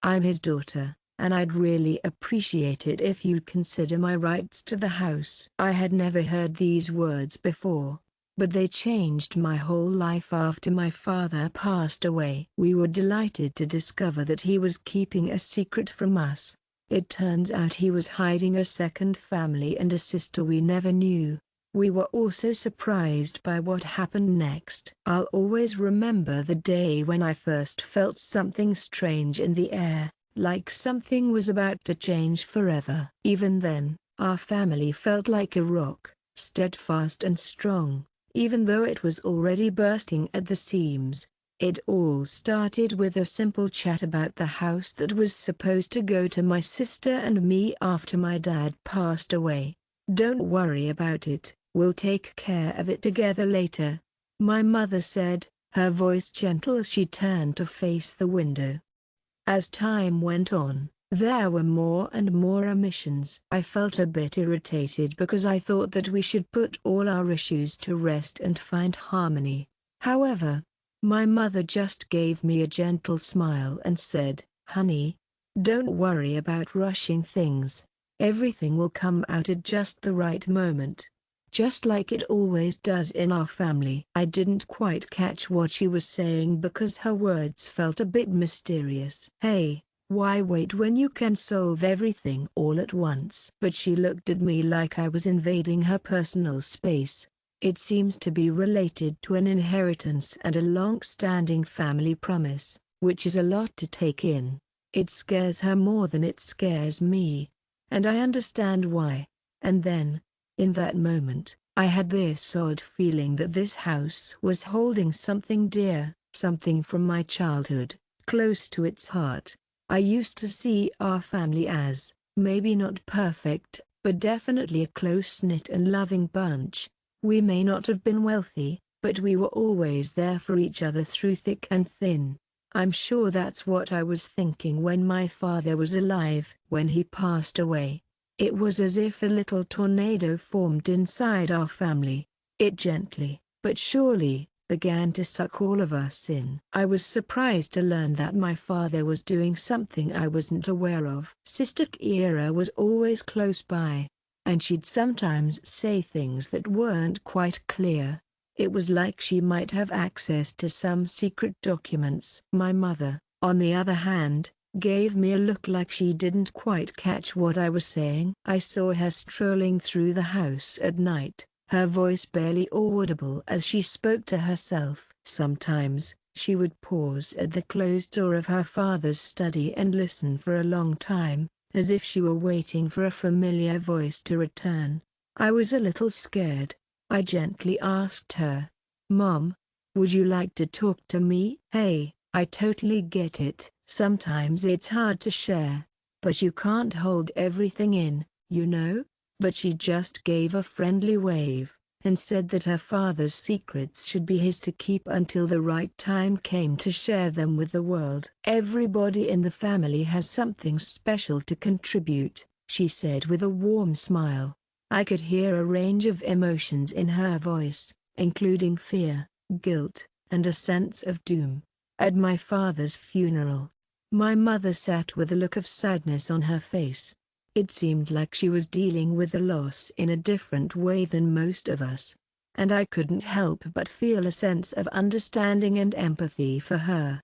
I'm his daughter, and I'd really appreciate it if you'd consider my rights to the house." I had never heard these words before, but they changed my whole life after my father passed away. We were delighted to discover that he was keeping a secret from us. It turns out he was hiding a second family and a sister we never knew. We were also surprised by what happened next. I'll always remember the day when I first felt something strange in the air, like something was about to change forever. Even then, our family felt like a rock, steadfast and strong, even though it was already bursting at the seams. It all started with a simple chat about the house that was supposed to go to my sister and me after my dad passed away. "Don't worry about it, we'll take care of it together later," my mother said, her voice gentle as she turned to face the window. As time went on, there were more and more omissions. I felt a bit irritated because I thought that we should put all our issues to rest and find harmony. However, my mother just gave me a gentle smile and said, "Honey, don't worry about rushing things. Everything will come out at just the right moment, just like it always does in our family." I didn't quite catch what she was saying because her words felt a bit mysterious. "Hey, why wait when you can solve everything all at once?" But she looked at me like I was invading her personal space. It seems to be related to an inheritance and a long-standing family promise, which is a lot to take in. It scares her more than it scares me, and I understand why. And then, in that moment, I had this odd feeling that this house was holding something dear, something from my childhood, close to its heart. I used to see our family as, maybe not perfect, but definitely a close-knit and loving bunch. We may not have been wealthy, but we were always there for each other through thick and thin. I'm sure that's what I was thinking when my father was alive. When he passed away, it was as if a little tornado formed inside our family. It gently, but surely, began to suck all of us in. I was surprised to learn that my father was doing something I wasn't aware of. Sister Kira was always close by, and she'd sometimes say things that weren't quite clear. It was like she might have access to some secret documents. My mother, on the other hand, gave me a look like she didn't quite catch what I was saying. I saw her strolling through the house at night, her voice barely audible as she spoke to herself. Sometimes, she would pause at the closed door of her father's study and listen for a long time, as if she were waiting for a familiar voice to return. I was a little scared. I gently asked her, "Mom, would you like to talk to me?" "Hey, I totally get it. Sometimes it's hard to share, but you can't hold everything in, you know?" But she just gave a friendly wave, and said that her father's secrets should be his to keep until the right time came to share them with the world. "Everybody in the family has something special to contribute," she said with a warm smile. I could hear a range of emotions in her voice, including fear, guilt, and a sense of doom. At my father's funeral, my mother sat with a look of sadness on her face. It seemed like she was dealing with the loss in a different way than most of us, and I couldn't help but feel a sense of understanding and empathy for her.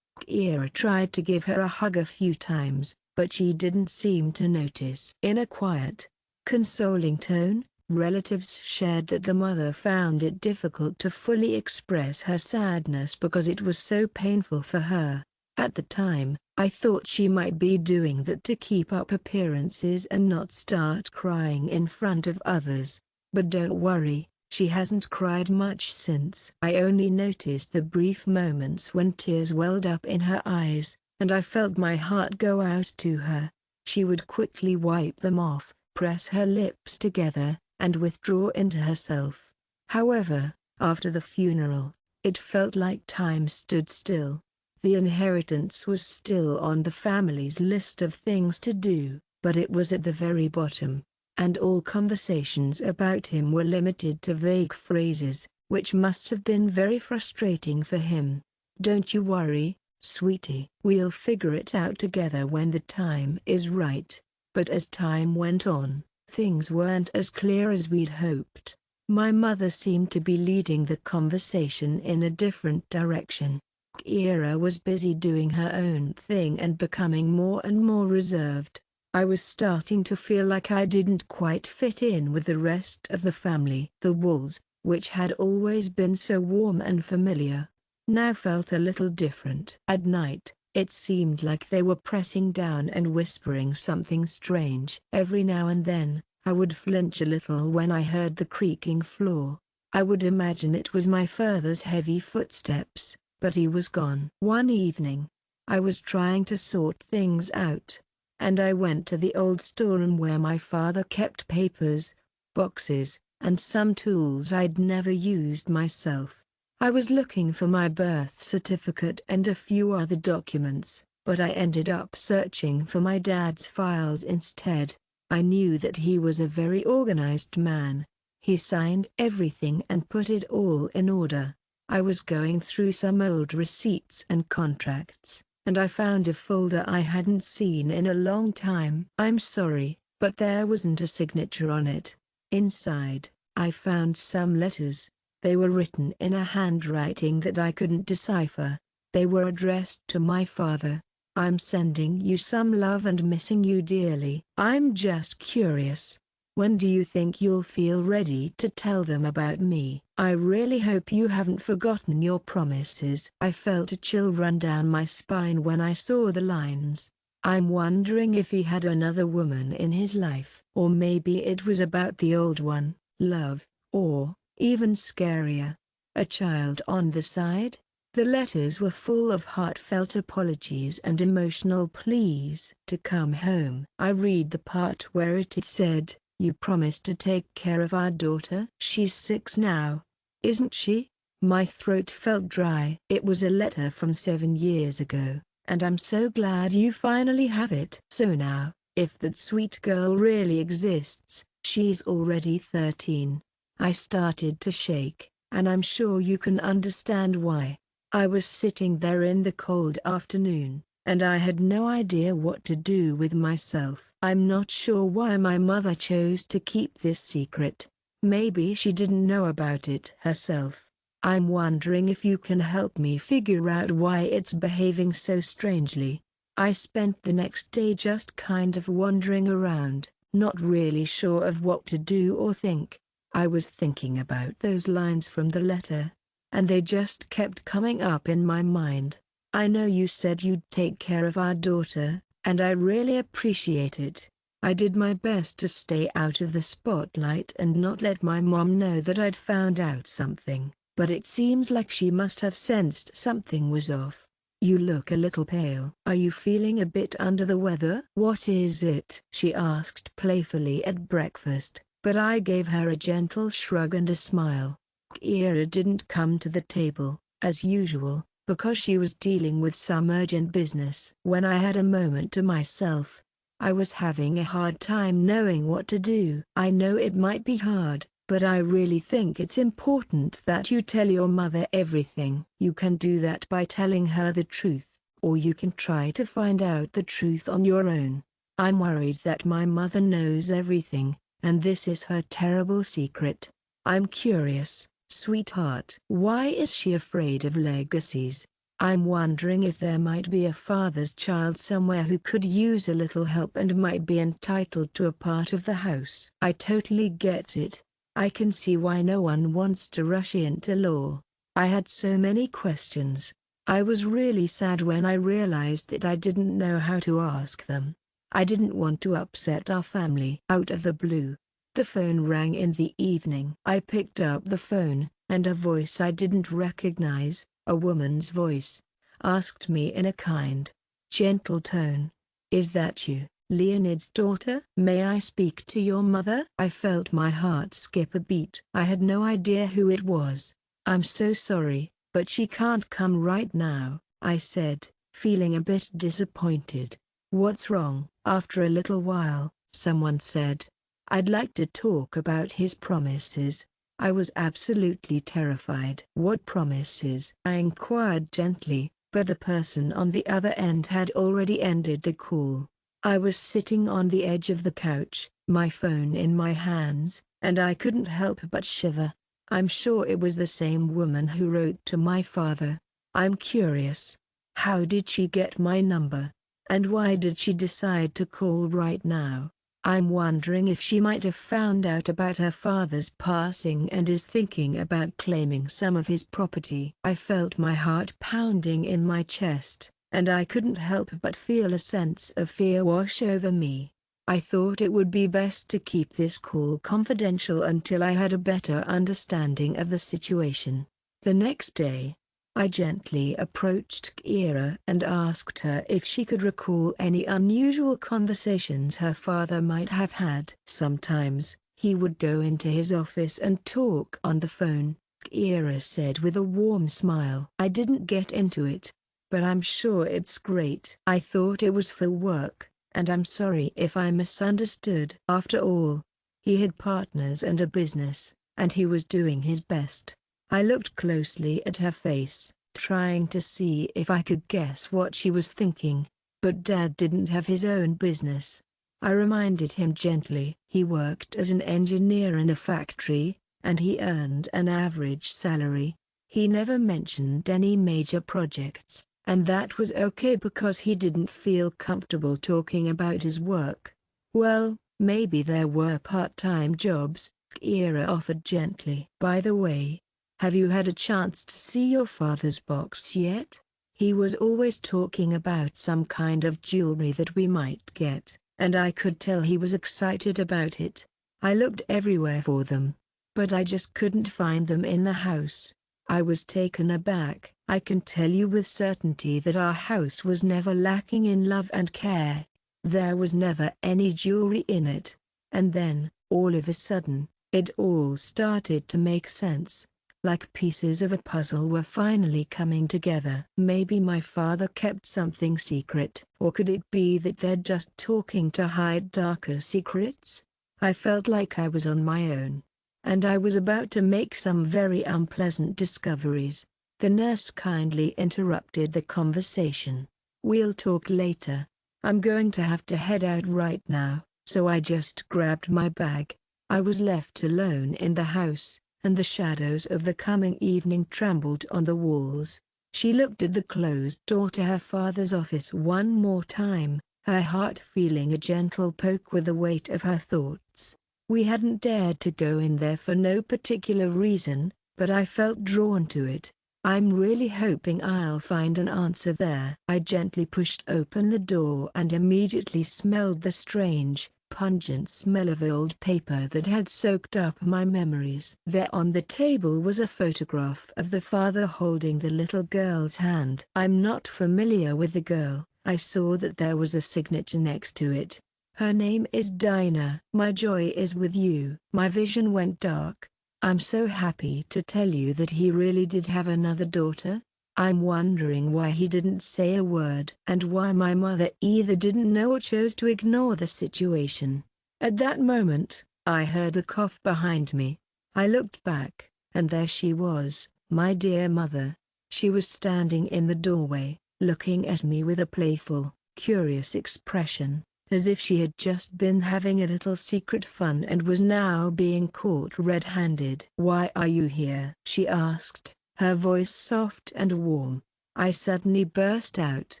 Kira tried to give her a hug a few times, but she didn't seem to notice. In a quiet, consoling tone, relatives shared that the mother found it difficult to fully express her sadness because it was so painful for her. At the time, I thought she might be doing that to keep up appearances and not start crying in front of others. But don't worry, she hasn't cried much since. I only noticed the brief moments when tears welled up in her eyes, and I felt my heart go out to her. She would quickly wipe them off, press her lips together, and withdraw into herself. However, after the funeral, it felt like time stood still. The inheritance was still on the family's list of things to do, but it was at the very bottom, and all conversations about him were limited to vague phrases, which must have been very frustrating for him. "Don't you worry, "Sweetie, we'll figure it out together when the time is right." But as time went on, things weren't as clear as we'd hoped. My mother seemed to be leading the conversation in a different direction. Kira was busy doing her own thing and becoming more and more reserved. I was starting to feel like I didn't quite fit in with the rest of the family. The walls, which had always been so warm and familiar, now felt a little different. At night, it seemed like they were pressing down and whispering something strange. Every now and then, I would flinch a little when I heard the creaking floor. I would imagine it was my father's heavy footsteps, but he was gone. One evening, I was trying to sort things out, and I went to the old storeroom where my father kept papers, boxes, and some tools I'd never used myself. I was looking for my birth certificate and a few other documents, but I ended up searching for my dad's files instead. I knew that he was a very organized man. He signed everything and put it all in order. I was going through some old receipts and contracts, and I found a folder I hadn't seen in a long time. "I'm sorry, but there wasn't a signature on it." Inside, I found some letters. They were written in a handwriting that I couldn't decipher. They were addressed to my father. "I'm sending you some love and missing you dearly. I'm just curious. When do you think you'll feel ready to tell them about me? I really hope you haven't forgotten your promises." I felt a chill run down my spine when I saw the lines. I'm wondering if he had another woman in his life. Or maybe it was about the old one, love, or, even scarier, a child on the side. The letters were full of heartfelt apologies and emotional pleas to come home. I read the part where it said, "You promised to take care of our daughter. She's 6 now, isn't she?" My throat felt dry. It was a letter from 7 years ago, and I'm so glad you finally have it. So now, if that sweet girl really exists, she's already 13. I started to shake, and I'm sure you can understand why. I was sitting there in the cold afternoon, and I had no idea what to do with myself. I'm not sure why my mother chose to keep this secret. Maybe she didn't know about it herself. I'm wondering if you can help me figure out why it's behaving so strangely. I spent the next day just kind of wandering around, not really sure of what to do or think. I was thinking about those lines from the letter, and they just kept coming up in my mind. "I know you said you'd take care of our daughter, and I really appreciate it. I did my best to stay out of the spotlight and not let my mom know that I'd found out something, but it seems like she must have sensed something was off. You look a little pale. Are you feeling a bit under the weather?" "What is it?" she asked playfully at breakfast, but I gave her a gentle shrug and a smile. Kira didn't come to the table, as usual, because she was dealing with some urgent business. When I had a moment to myself, I was having a hard time knowing what to do. "I know it might be hard, but I really think it's important that you tell your mother everything. You can do that by telling her the truth, or you can try to find out the truth on your own. I'm worried that my mother knows everything, and this is her terrible secret. I'm curious, sweetheart. Why is she afraid of legacies? I'm wondering if there might be a father's child somewhere who could use a little help and might be entitled to a part of the house." I totally get it. I can see why no one wants to rush into law. I had so many questions. I was really sad when I realized that I didn't know how to ask them. I didn't want to upset our family. Out of the blue, the phone rang in the evening. I picked up the phone, and a voice I didn't recognize, a woman's voice, asked me in a kind, gentle tone, "Is that you, Leonid's daughter? May I speak to your mother?" I felt my heart skip a beat. I had no idea who it was. "I'm so sorry, but she can't come right now," I said, feeling a bit disappointed. "What's wrong?" After a little while, someone said, "I'd like to talk about his promises." I was absolutely terrified. "What promises?" I inquired gently, but the person on the other end had already ended the call. I was sitting on the edge of the couch, my phone in my hands, and I couldn't help but shiver. I'm sure it was the same woman who wrote to my father. I'm curious. How did she get my number? And why did she decide to call right now? I'm wondering if she might have found out about her father's passing and is thinking about claiming some of his property. I felt my heart pounding in my chest, and I couldn't help but feel a sense of fear wash over me. I thought it would be best to keep this call confidential until I had a better understanding of the situation. The next day, I gently approached Kira and asked her if she could recall any unusual conversations her father might have had. Sometimes, he would go into his office and talk on the phone, Kira said with a warm smile. I didn't get into it, but I'm sure it's great. I thought it was for work, and I'm sorry if I misunderstood. After all, he had partners and a business, and he was doing his best. I looked closely at her face, trying to see if I could guess what she was thinking, but Dad didn't have his own business. I reminded him gently. He worked as an engineer in a factory, and he earned an average salary. He never mentioned any major projects, and that was okay because he didn't feel comfortable talking about his work. Well, maybe there were part-time jobs, Kira offered gently. By the way, have you had a chance to see your father's box yet? He was always talking about some kind of jewelry that we might get, and I could tell he was excited about it. I looked everywhere for them, but I just couldn't find them in the house. I was taken aback. I can tell you with certainty that our house was never lacking in love and care. There was never any jewelry in it. And then, all of a sudden, it all started to make sense. Like pieces of a puzzle were finally coming together. Maybe my father kept something secret, or could it be that they're just talking to hide darker secrets? I felt like I was on my own, and I was about to make some very unpleasant discoveries. The nurse kindly interrupted the conversation. We'll talk later. I'm going to have to head out right now, so I just grabbed my bag. I was left alone in the house, and the shadows of the coming evening trembled on the walls. She looked at the closed door to her father's office one more time, her heart feeling a gentle poke with the weight of her thoughts. We hadn't dared to go in there for no particular reason, but I felt drawn to it. I'm really hoping I'll find an answer there. I gently pushed open the door and immediately smelled the strange, pungent smell of old paper that had soaked up my memories. There on the table was a photograph of the father holding the little girl's hand. I'm not familiar with the girl. I saw that there was a signature next to it. Her name is Dinah. My joy is with you. My vision went dark. I'm so happy to tell you that he really did have another daughter. I'm wondering why he didn't say a word and why my mother either didn't know or chose to ignore the situation. At that moment, I heard a cough behind me. I looked back, and there she was, my dear mother. She was standing in the doorway, looking at me with a playful, curious expression, as if she had just been having a little secret fun and was now being caught red-handed. "Why are you here?" she asked, her voice soft and warm. I suddenly burst out.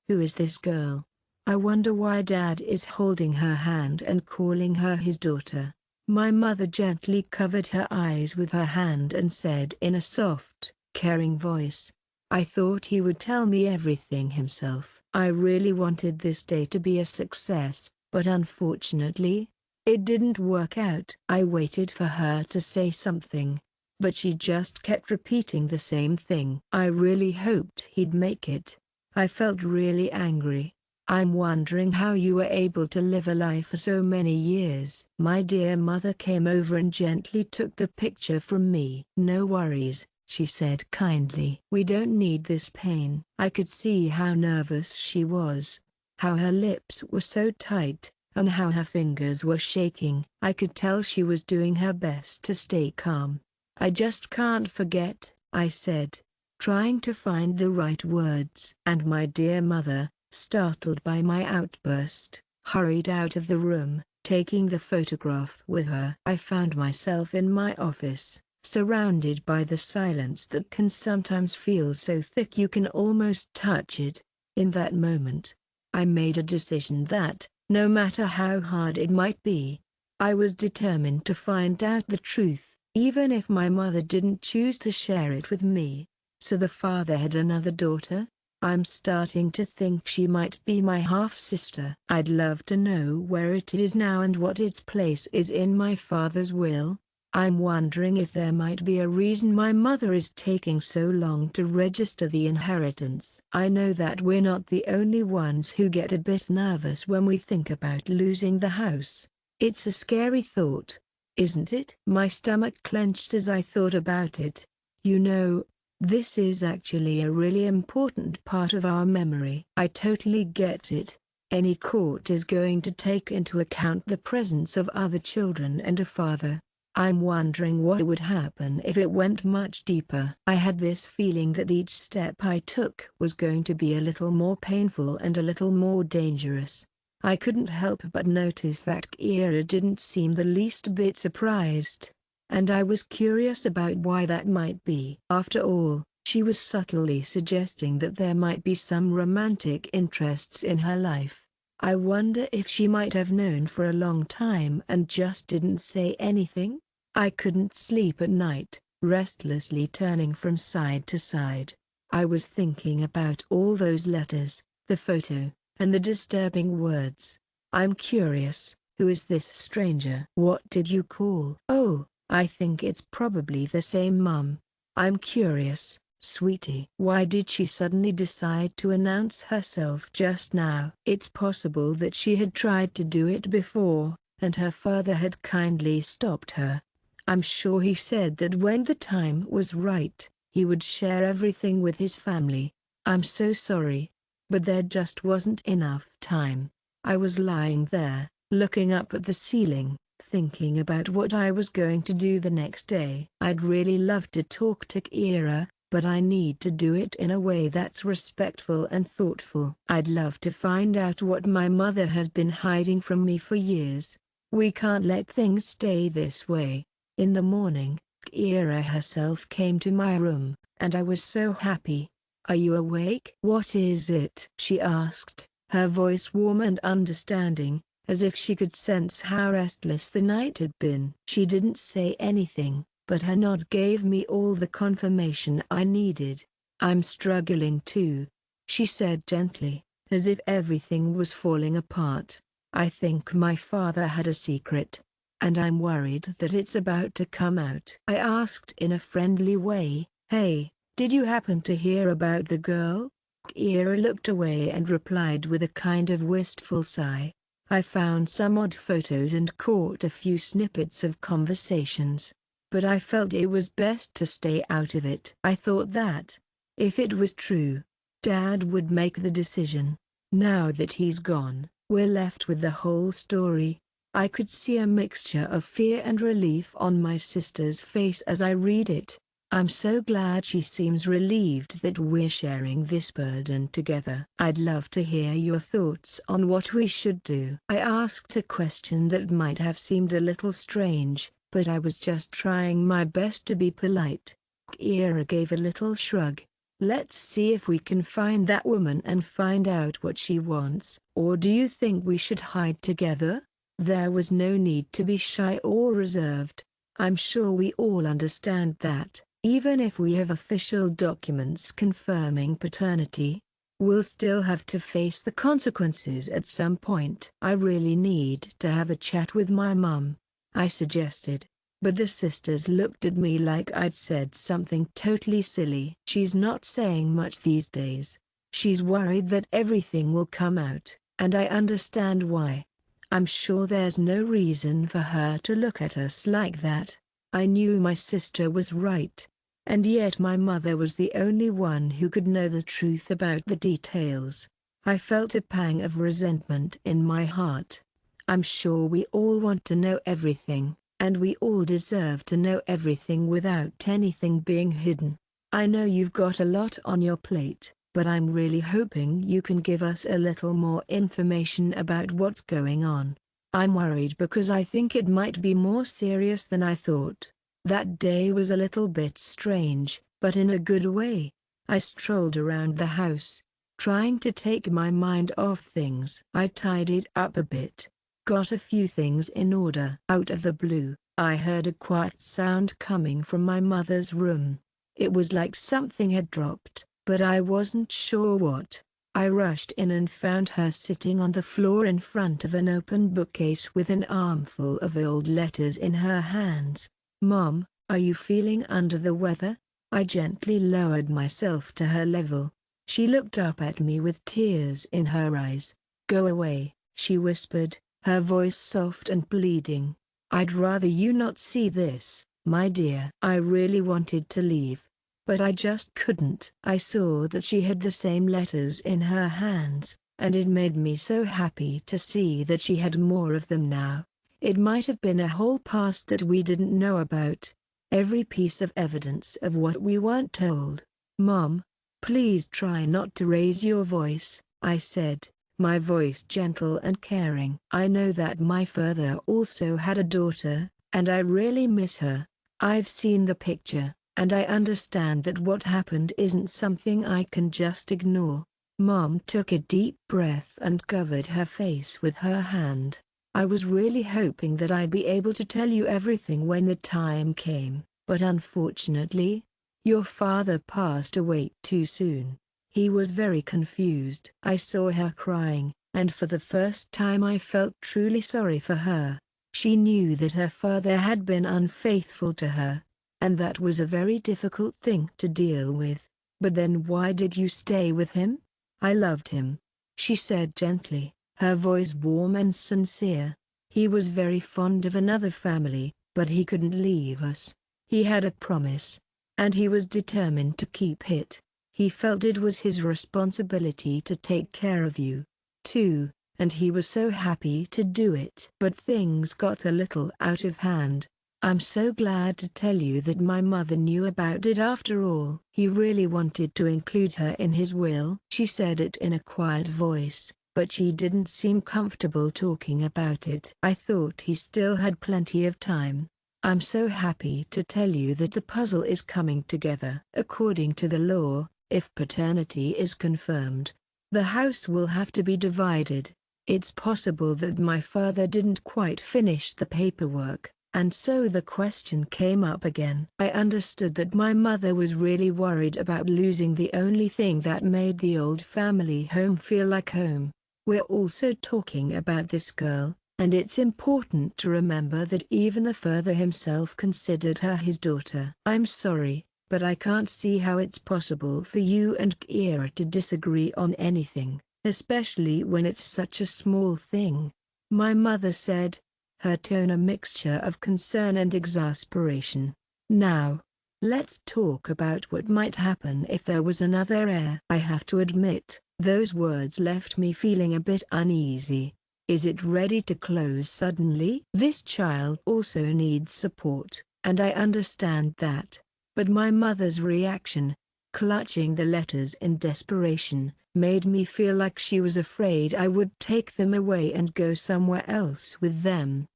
"Who is this girl? I wonder why Dad is holding her hand and calling her his daughter." My mother gently covered her eyes with her hand and said in a soft, caring voice, "I thought he would tell me everything himself. I really wanted this day to be a success, but unfortunately, it didn't work out." I waited for her to say something, but she just kept repeating the same thing. I really hoped he'd make it. I felt really angry. "I'm wondering how you were able to live a life for so many years." My dear mother came over and gently took the picture from me. "No worries," she said kindly. "We don't need this pain." I could see how nervous she was, how her lips were so tight, and how her fingers were shaking. I could tell she was doing her best to stay calm. "I just can't forget," I said, trying to find the right words. And my dear mother, startled by my outburst, hurried out of the room, taking the photograph with her. I found myself in my office, surrounded by the silence that can sometimes feel so thick you can almost touch it. In that moment, I made a decision that, no matter how hard it might be, I was determined to find out the truth, even if my mother didn't choose to share it with me. So the father had another daughter? I'm starting to think she might be my half-sister. I'd love to know where it is now and what its place is in my father's will. I'm wondering if there might be a reason my mother is taking so long to register the inheritance. I know that we're not the only ones who get a bit nervous when we think about losing the house. It's a scary thought, isn't it? My stomach clenched as I thought about it. You know, this is actually a really important part of our memory. I totally get it. Any court is going to take into account the presence of other children and a father. I'm wondering what would happen if it went much deeper. I had this feeling that each step I took was going to be a little more painful and a little more dangerous. I couldn't help but notice that Kira didn't seem the least bit surprised, and I was curious about why that might be. After all, she was subtly suggesting that there might be some romantic interests in her life. I wonder if she might have known for a long time and just didn't say anything? I couldn't sleep at night, restlessly turning from side to side. I was thinking about all those letters, the photo, and the disturbing words. I'm curious, who is this stranger? What did you call? Oh, I think it's probably the same Mum. I'm curious, sweetie. Why did she suddenly decide to announce herself just now? It's possible that she had tried to do it before, and her father had kindly stopped her. I'm sure he said that when the time was right, he would share everything with his family. I'm so sorry, but there just wasn't enough time. I was lying there, looking up at the ceiling, thinking about what I was going to do the next day. I'd really love to talk to Kira, but I need to do it in a way that's respectful and thoughtful. I'd love to find out what my mother has been hiding from me for years. We can't let things stay this way. In the morning, Kira herself came to my room, and I was so happy. Are you awake? What is it? She asked, her voice warm and understanding, as if she could sense how restless the night had been. She didn't say anything, but her nod gave me all the confirmation I needed. I'm struggling too, she said gently, as if everything was falling apart. I think my father had a secret, and I'm worried that it's about to come out. I asked in a friendly way, hey, did you happen to hear about the girl? Kira looked away and replied with a kind of wistful sigh. I found some odd photos and caught a few snippets of conversations, but I felt it was best to stay out of it. I thought that, if it was true, Dad would make the decision. Now that he's gone, we're left with the whole story. I could see a mixture of fear and relief on my sister's face as I read it. I'm so glad she seems relieved that we're sharing this burden together. I'd love to hear your thoughts on what we should do. I asked a question that might have seemed a little strange, but I was just trying my best to be polite. Kira gave a little shrug. Let's see if we can find that woman and find out what she wants. Or do you think we should hide together? There was no need to be shy or reserved. I'm sure we all understand that, even if we have official documents confirming paternity, we'll still have to face the consequences at some point. I really need to have a chat with my mum, I suggested, but the sisters looked at me like I'd said something totally silly. She's not saying much these days. She's worried that everything will come out, and I understand why. I'm sure there's no reason for her to look at us like that. I knew my sister was right, and yet my mother was the only one who could know the truth about the details. I felt a pang of resentment in my heart. I'm sure we all want to know everything, and we all deserve to know everything without anything being hidden. I know you've got a lot on your plate, but I'm really hoping you can give us a little more information about what's going on. I'm worried because I think it might be more serious than I thought. That day was a little bit strange, but in a good way. I strolled around the house, trying to take my mind off things. I tidied up a bit, got a few things in order. Out of the blue, I heard a quiet sound coming from my mother's room. It was like something had dropped, but I wasn't sure what. I rushed in and found her sitting on the floor in front of an open bookcase with an armful of old letters in her hands. "Mom, are you feeling under the weather?" I gently lowered myself to her level. She looked up at me with tears in her eyes. "Go away," she whispered, her voice soft and pleading. "I'd rather you not see this, my dear." I really wanted to leave, but I just couldn't. I saw that she had the same letters in her hands, and it made me so happy to see that she had more of them now. It might have been a whole past that we didn't know about. Every piece of evidence of what we weren't told. "Mom, please try not to raise your voice," I said, my voice gentle and caring. "I know that my father also had a daughter, and I really miss her. I've seen the picture, and I understand that what happened isn't something I can just ignore." Mom took a deep breath and covered her face with her hand. "I was really hoping that I'd be able to tell you everything when the time came, but unfortunately, your father passed away too soon." He was very confused. I saw her crying, and for the first time I felt truly sorry for her. She knew that her father had been unfaithful to her, and that was a very difficult thing to deal with. "But then why did you stay with him?" "I loved him," she said gently, her voice warm and sincere. "He was very fond of another family, but he couldn't leave us. He had a promise, and he was determined to keep it. He felt it was his responsibility to take care of you, too, and he was so happy to do it. But things got a little out of hand. I'm so glad to tell you that my mother knew about it after all. He really wanted to include her in his will." She said it in a quiet voice, but she didn't seem comfortable talking about it. I thought he still had plenty of time. "I'm so happy to tell you that the puzzle is coming together. According to the law, if paternity is confirmed, the house will have to be divided. It's possible that my father didn't quite finish the paperwork, and so the question came up again." I understood that my mother was really worried about losing the only thing that made the old family home feel like home. "We're also talking about this girl, and it's important to remember that even the father himself considered her his daughter. I'm sorry, but I can't see how it's possible for you and Kira to disagree on anything, especially when it's such a small thing," my mother said, her tone a mixture of concern and exasperation. "Now, let's talk about what might happen if there was another heir." I have to admit, those words left me feeling a bit uneasy. Is it ready to close suddenly? This child also needs support, and I understand that. But my mother's reaction, clutching the letters in desperation, made me feel like she was afraid I would take them away and go somewhere else with them.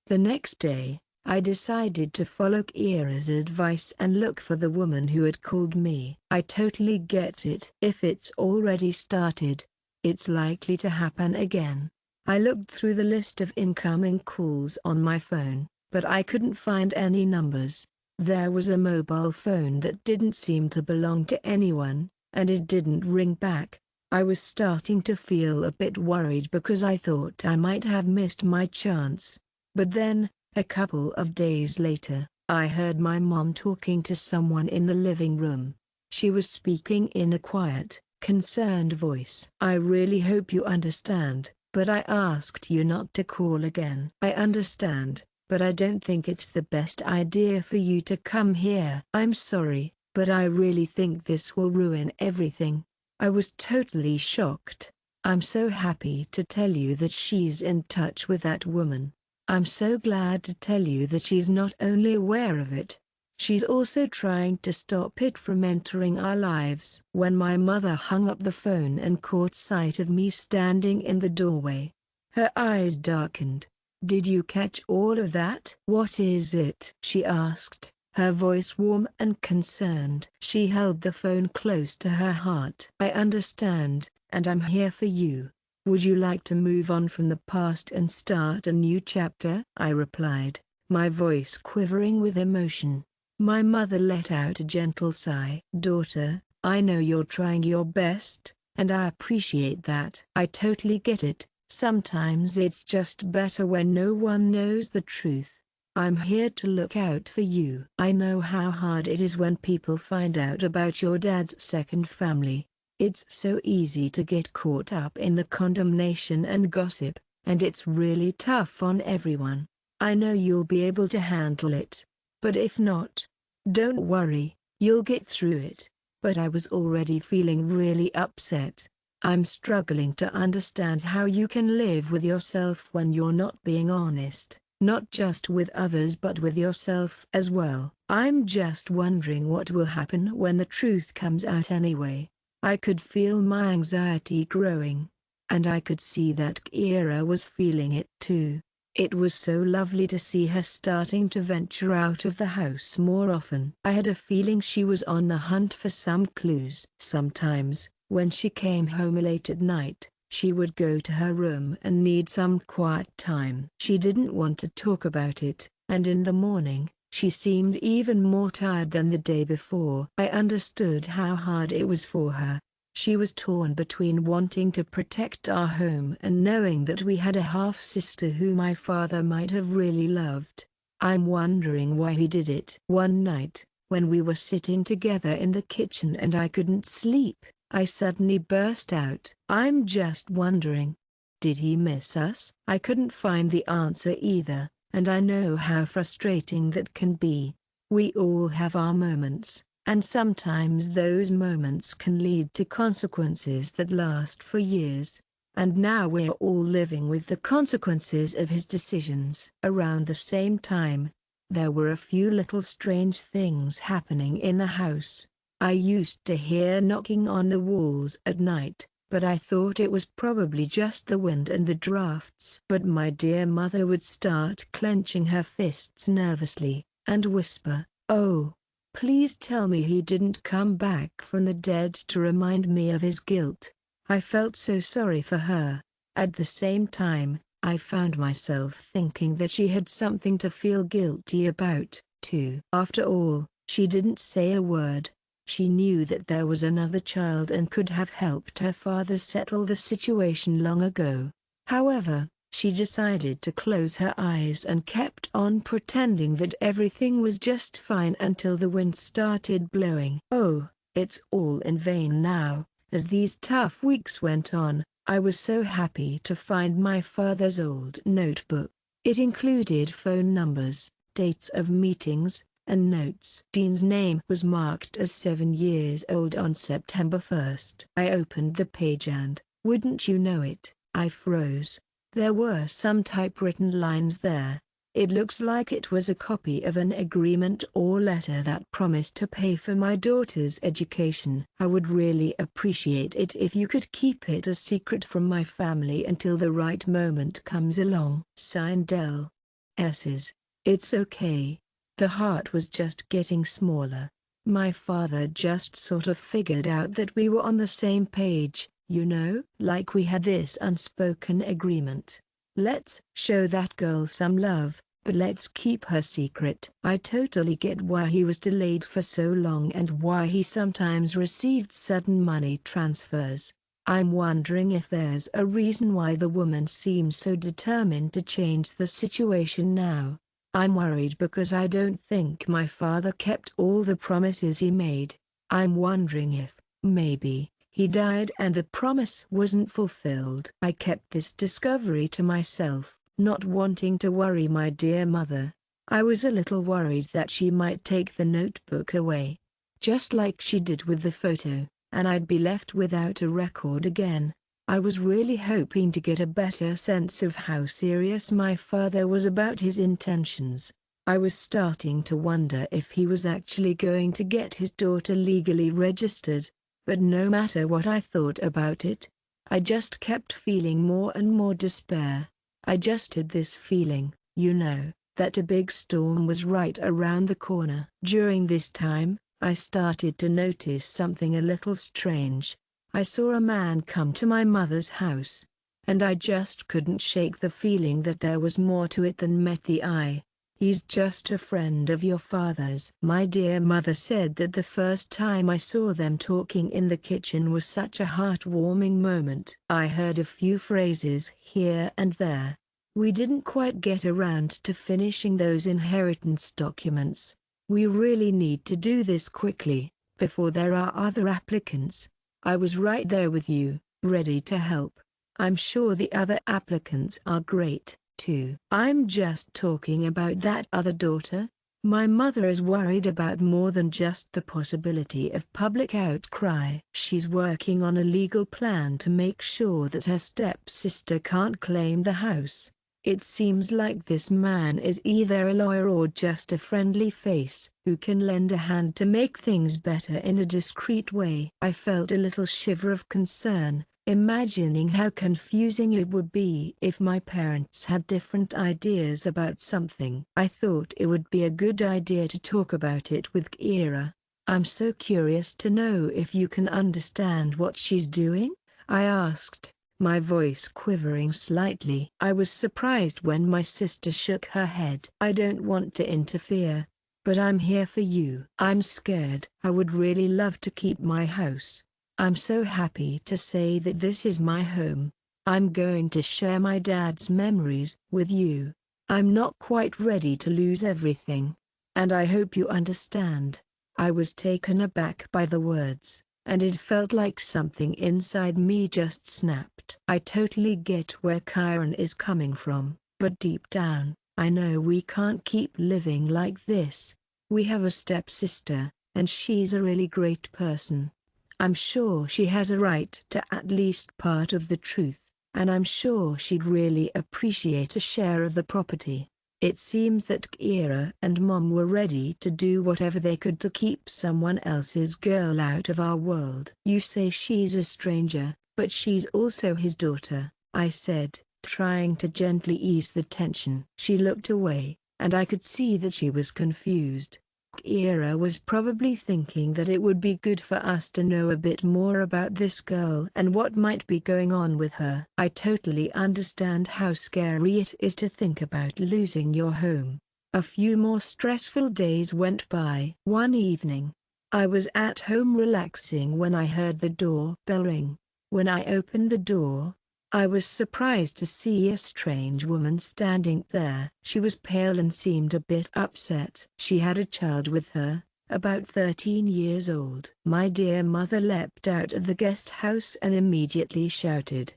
The next day, I decided to follow Kira's advice and look for the woman who had called me. I totally get it. If it's already started, it's likely to happen again. I looked through the list of incoming calls on my phone, but I couldn't find any numbers. There was a mobile phone that didn't seem to belong to anyone, and it didn't ring back. I was starting to feel a bit worried because I thought I might have missed my chance. But then, a couple of days later, I heard my mom talking to someone in the living room. She was speaking in a quiet, concerned voice. "I really hope you understand, but I asked you not to call again." "I understand, but I don't think it's the best idea for you to come here." "I'm sorry, but I really think this will ruin everything." I was totally shocked. "I'm so happy to tell you that she's in touch with that woman. I'm so glad to tell you that she's not only aware of it, She's also trying to stop it from entering our lives. When my mother hung up the phone and caught sight of me standing in the doorway, her eyes darkened. "Did you catch all of that?" "What is it?" she asked, her voice warm and concerned. She held the phone close to her heart. "I understand, and I'm here for you. Would you like to move on from the past and start a new chapter?" I replied, my voice quivering with emotion. My mother let out a gentle sigh. "Daughter, I know you're trying your best, and I appreciate that." "I totally get it. Sometimes it's just better when no one knows the truth. I'm here to look out for you." "I know how hard it is when people find out about your dad's second family. It's so easy to get caught up in the condemnation and gossip, and it's really tough on everyone. I know you'll be able to handle it. But if not, don't worry, you'll get through it." But I was already feeling really upset. "I'm struggling to understand how you can live with yourself when you're not being honest, not just with others but with yourself as well. I'm just wondering what will happen when the truth comes out anyway." I could feel my anxiety growing, and I could see that Kira was feeling it too. It was so lovely to see her starting to venture out of the house more often. I had a feeling she was on the hunt for some clues. Sometimes, when she came home late at night, she would go to her room and need some quiet time. She didn't want to talk about it, and in the morning, she seemed even more tired than the day before. I understood how hard it was for her. She was torn between wanting to protect our home and knowing that we had a half-sister who my father might have really loved. I'm wondering why he did it. One night, when we were sitting together in the kitchen and I couldn't sleep, I suddenly burst out, "I'm just wondering, did he miss us?" I couldn't find the answer either, and I know how frustrating that can be. We all have our moments, and sometimes those moments can lead to consequences that last for years. And now we're all living with the consequences of his decisions. Around the same time, there were a few little strange things happening in the house. I used to hear knocking on the walls at night, but I thought it was probably just the wind and the drafts. But my dear mother would start clenching her fists nervously, and whisper, "Oh, please tell me he didn't come back from the dead," to remind me of his guilt. I felt so sorry for her. At the same time, I found myself thinking that she had something to feel guilty about, too. After all, she didn't say a word. She knew that there was another child and could have helped her father settle the situation long ago. However, she decided to close her eyes and kept on pretending that everything was just fine until the wind started blowing. Oh, it's all in vain now. As these tough weeks went on, I was so happy to find my father's old notebook. It included phone numbers, dates of meetings, and notes. Dean's name was marked as 7 years old on September 1st. I opened the page and, wouldn't you know it, I froze. There were some typewritten lines there. It looks like it was a copy of an agreement or letter that promised to pay for my daughter's education. "I would really appreciate it if you could keep it a secret from my family until the right moment comes along." Signed Del. S's. It's okay. The heart was just getting smaller. My father just sort of figured out that we were on the same page, you know? Like we had this unspoken agreement. Let's show that girl some love, but let's keep her secret. I totally get why he was delayed for so long and why he sometimes received sudden money transfers. I'm wondering if there's a reason why the woman seems so determined to change the situation now. I'm worried because I don't think my father kept all the promises he made. I'm wondering if, maybe, he died and the promise wasn't fulfilled. I kept this discovery to myself, not wanting to worry my dear mother. I was a little worried that she might take the notebook away, just like she did with the photo, and I'd be left without a record again. I was really hoping to get a better sense of how serious my father was about his intentions. I was starting to wonder if he was actually going to get his daughter legally registered, but no matter what I thought about it, I just kept feeling more and more despair. I just had this feeling, that a big storm was right around the corner. During this time, I started to notice something a little strange. I saw a man come to my mother's house, and I just couldn't shake the feeling that there was more to it than met the eye. "He's just a friend of your father's." My dear mother said that the first time I saw them talking in the kitchen was such a heartwarming moment. I heard a few phrases here and there. "We didn't quite get around to finishing those inheritance documents. We really need to do this quickly, before there are other applicants." I was right there with you, ready to help. I'm sure the other applicants are great, too. I'm just talking about that other daughter. My mother is worried about more than just the possibility of public outcry. She's working on a legal plan to make sure that her stepsister can't claim the house. It seems like this man is either a lawyer or just a friendly face who can lend a hand to make things better in a discreet way. I felt a little shiver of concern, imagining how confusing it would be if my parents had different ideas about something. I thought it would be a good idea to talk about it with Kira. "I'm so curious to know if you can understand what she's doing?" I asked, my voice quivering slightly. I was surprised when my sister shook her head. "I don't want to interfere, but I'm here for you." "I'm scared. I would really love to keep my house. I'm so happy to say that this is my home. I'm going to share my dad's memories with you. I'm not quite ready to lose everything. And I hope you understand." I was taken aback by the words, and it felt like something inside me just snapped. I totally get where Kyron is coming from, but deep down, I know we can't keep living like this. We have a stepsister, and she's a really great person. I'm sure she has a right to at least part of the truth, and I'm sure she'd really appreciate a share of the property. It seems that Kira and Mom were ready to do whatever they could to keep someone else's girl out of our world. "You say she's a stranger, but she's also his daughter," I said, trying to gently ease the tension. She looked away, and I could see that she was confused. Kira was probably thinking that it would be good for us to know a bit more about this girl and what might be going on with her. "I totally understand how scary it is to think about losing your home." A few more stressful days went by. One evening, I was at home relaxing when I heard the doorbell ring. When I opened the door, I was surprised to see a strange woman standing there. She was pale and seemed a bit upset. She had a child with her, about 13 years old. My dear mother leapt out of the guest house and immediately shouted,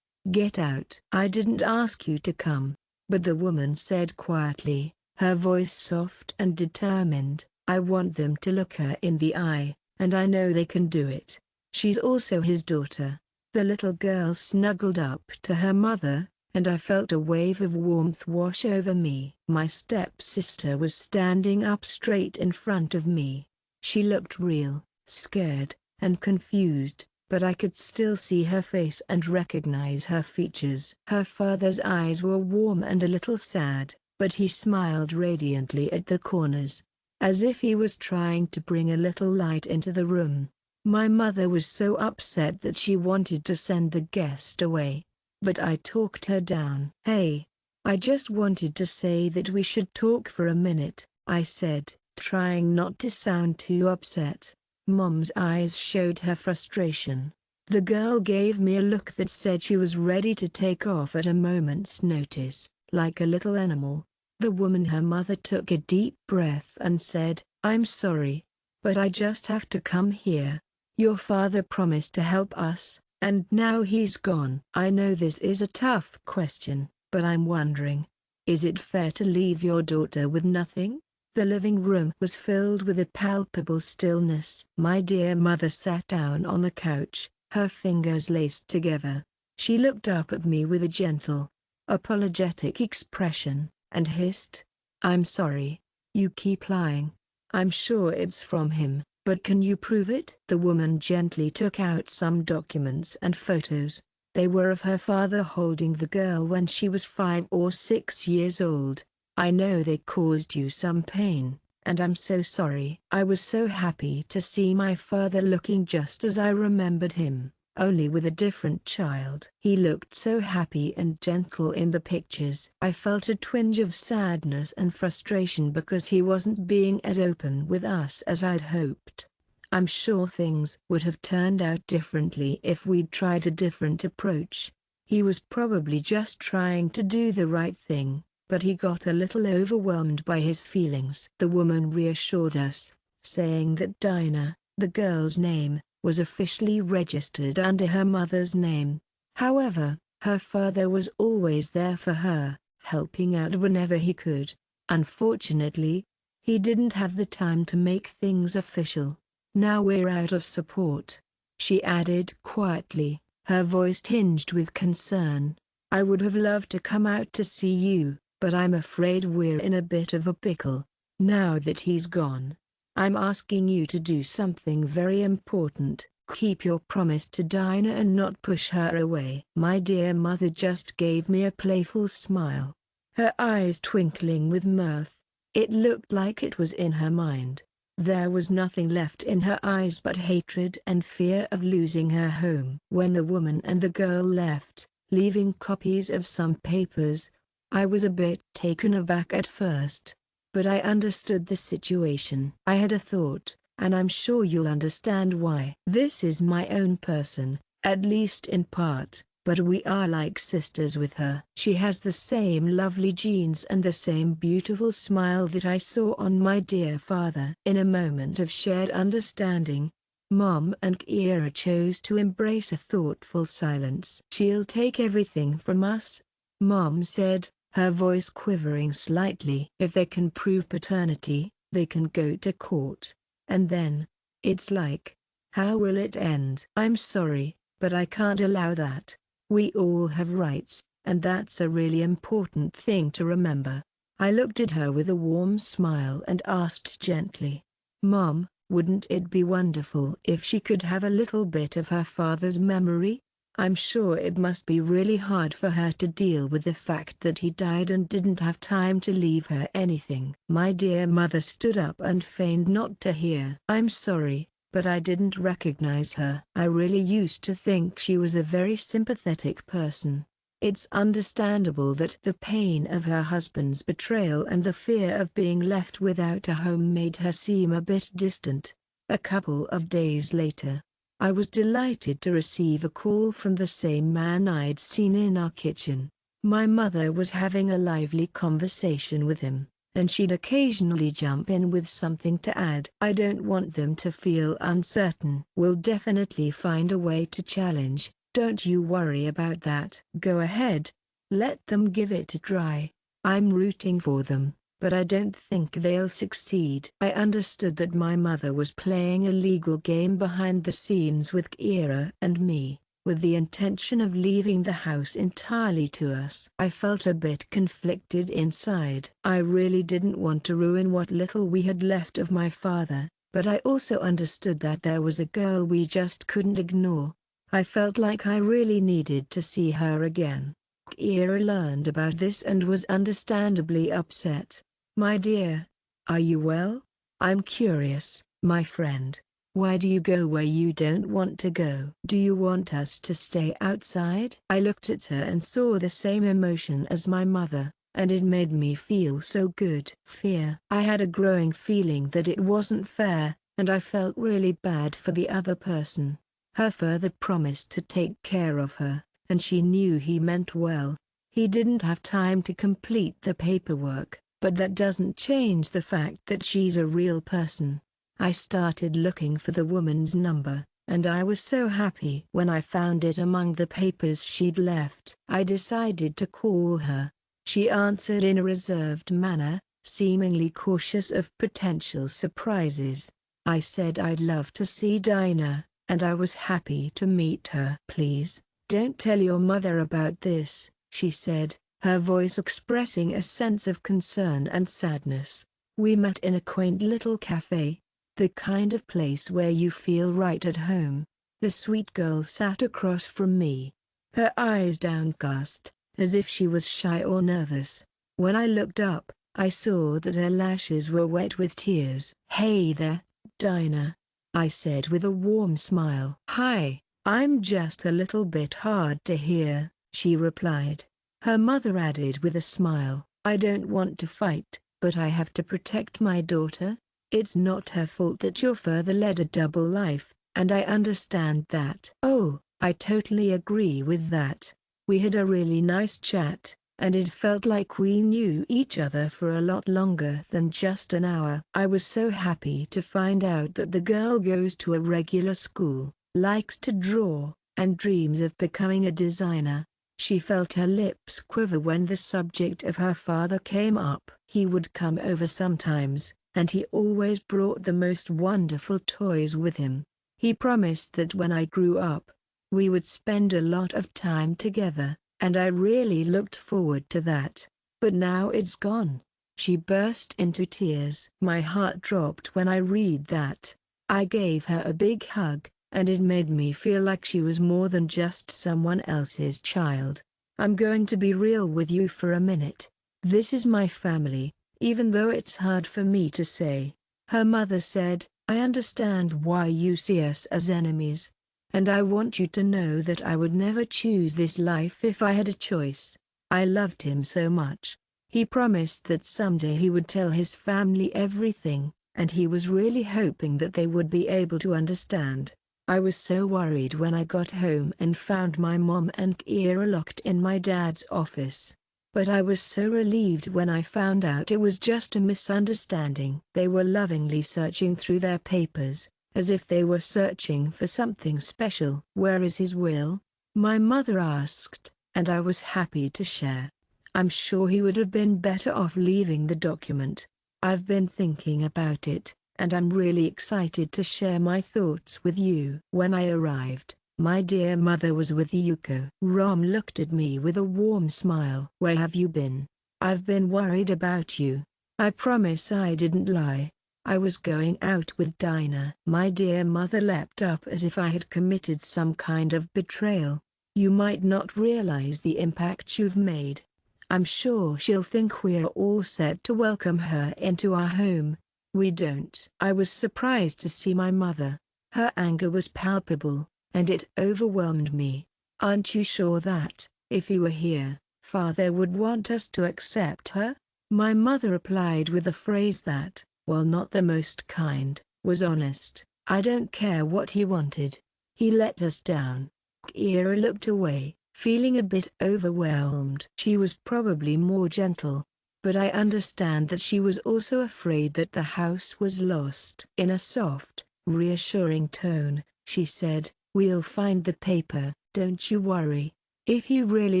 "Get out!" "I didn't ask you to come," but the woman said quietly, her voice soft and determined. "I want them to look her in the eye, and I know they can do it. She's also his daughter." The little girl snuggled up to her mother, and I felt a wave of warmth wash over me. My stepsister was standing up straight in front of me. She looked real, scared, and confused, but I could still see her face and recognize her features. Her father's eyes were warm and a little sad, but he smiled radiantly at the corners, as if he was trying to bring a little light into the room. My mother was so upset that she wanted to send the guest away, but I talked her down. "Hey, I just wanted to say that we should talk for a minute," I said, trying not to sound too upset. Mom's eyes showed her frustration. The girl gave me a look that said she was ready to take off at a moment's notice, like a little animal. The woman, her mother, took a deep breath and said, "I'm sorry, but I just have to come here. Your father promised to help us, and now he's gone." "I know this is a tough question, but I'm wondering, is it fair to leave your daughter with nothing?" The living room was filled with a palpable stillness. My dear mother sat down on the couch, her fingers laced together. She looked up at me with a gentle, apologetic expression, and hissed, "I'm sorry. You keep lying. I'm sure it's from him, but can you prove it? The woman gently took out some documents and photos. They were of her father holding the girl when she was 5 or 6 years old. I know they caused you some pain, and I'm so sorry. I was so happy to see my father looking just as I remembered him, only with a different child. He looked so happy and gentle in the pictures. I felt a twinge of sadness and frustration because he wasn't being as open with us as I'd hoped. I'm sure things would have turned out differently if we'd tried a different approach. He was probably just trying to do the right thing, but he got a little overwhelmed by his feelings. The woman reassured us, saying that Dinah, the girl's name, was officially registered under her mother's name. However, her father was always there for her, helping out whenever he could. Unfortunately, he didn't have the time to make things official. Now we're out of support, she added quietly, her voice tinged with concern. I would have loved to come out to see you, but I'm afraid we're in a bit of a pickle. Now that he's gone, I'm asking you to do something very important. Keep your promise to Dinah and not push her away. My dear mother just gave me a playful smile, her eyes twinkling with mirth. It looked like it was in her mind. There was nothing left in her eyes but hatred and fear of losing her home. When the woman and the girl left, leaving copies of some papers, I was a bit taken aback at first, but I understood the situation. I had a thought, and I'm sure you'll understand why. This is my own person, at least in part, but we are like sisters with her. She has the same lovely genes and the same beautiful smile that I saw on my dear father. In a moment of shared understanding, Mom and Kiera chose to embrace a thoughtful silence. She'll take everything from us, Mom said, her voice quivering slightly. If they can prove paternity, they can go to court. And then, it's like, how will it end? I'm sorry, but I can't allow that. We all have rights, and that's a really important thing to remember. I looked at her with a warm smile and asked gently, Mom, wouldn't it be wonderful if she could have a little bit of her father's memory? I'm sure it must be really hard for her to deal with the fact that he died and didn't have time to leave her anything. My dear mother stood up and feigned not to hear. I'm sorry, but I didn't recognize her. I really used to think she was a very sympathetic person. It's understandable that the pain of her husband's betrayal and the fear of being left without a home made her seem a bit distant. A couple of days later, I was delighted to receive a call from the same man I'd seen in our kitchen. My mother was having a lively conversation with him, and she'd occasionally jump in with something to add. I don't want them to feel uncertain. We'll definitely find a way to challenge, don't you worry about that. Go ahead, let them give it a try. I'm rooting for them, but I don't think they'll succeed. I understood that my mother was playing a legal game behind the scenes with Kiera and me, with the intention of leaving the house entirely to us. I felt a bit conflicted inside. I really didn't want to ruin what little we had left of my father, but I also understood that there was a girl we just couldn't ignore. I felt like I really needed to see her again. Kiera learned about this and was understandably upset. My dear, are you well? I'm curious, my friend. Why do you go where you don't want to go? Do you want us to stay outside? I looked at her and saw the same emotion as my mother, and it made me feel so good. Fear. I had a growing feeling that it wasn't fair, and I felt really bad for the other person. Her father promised to take care of her, and she knew he meant well. He didn't have time to complete the paperwork, but that doesn't change the fact that she's a real person. I started looking for the woman's number, and I was so happy when I found it among the papers she'd left. I decided to call her. She answered in a reserved manner, seemingly cautious of potential surprises. I said I'd love to see Dinah, and I was happy to meet her. Please, don't tell your mother about this, she said, her voice expressing a sense of concern and sadness. We met in a quaint little cafe. The kind of place where you feel right at home. The sweet girl sat across from me, her eyes downcast, as if she was shy or nervous. When I looked up, I saw that her lashes were wet with tears. "Hey there, Dinah," I said with a warm smile. "Hi, I'm just a little bit hard to hear," she replied. Her mother added with a smile, "I don't want to fight, but I have to protect my daughter. It's not her fault that your father led a double life, and I understand that." "Oh, I totally agree with that. We had a really nice chat, and it felt like we knew each other for a lot longer than just an hour." I was so happy to find out that the girl goes to a regular school, likes to draw, and dreams of becoming a designer. She felt her lips quiver when the subject of her father came up. He would come over sometimes, and he always brought the most wonderful toys with him. He promised that when I grew up, we would spend a lot of time together, and I really looked forward to that. But now it's gone. She burst into tears. My heart dropped when I read that. I gave her a big hug, and it made me feel like she was more than just someone else's child. "I'm going to be real with you for a minute. This is my family, even though it's hard for me to say," her mother said. "I understand why you see us as enemies. And I want you to know that I would never choose this life if I had a choice. I loved him so much. He promised that someday he would tell his family everything, and he was really hoping that they would be able to understand. I was so worried when I got home and found my mom and Kira locked in my dad's office. But I was so relieved when I found out it was just a misunderstanding." They were lovingly searching through their papers, as if they were searching for something special. "Where is his will?" my mother asked, and I was happy to share. "I'm sure he would have been better off leaving the document. I've been thinking about it, and I'm really excited to share my thoughts with you." When I arrived, my dear mother was with Yuko. Rom looked at me with a warm smile. "Where have you been? I've been worried about you." I promise I didn't lie. "I was going out with Dinah." My dear mother leapt up as if I had committed some kind of betrayal. "You might not realize the impact you've made. I'm sure she'll think we're all set to welcome her into our home." "We don't." I was surprised to see my mother. Her anger was palpable, and it overwhelmed me. "Aren't you sure that, if he were here, Father would want us to accept her?" My mother replied with a phrase that, while not the most kind, was honest. "I don't care what he wanted. He let us down." Kira looked away, feeling a bit overwhelmed. She was probably more gentle, but I understand that she was also afraid that the house was lost. In a soft, reassuring tone, she said, "We'll find the paper, don't you worry. If he really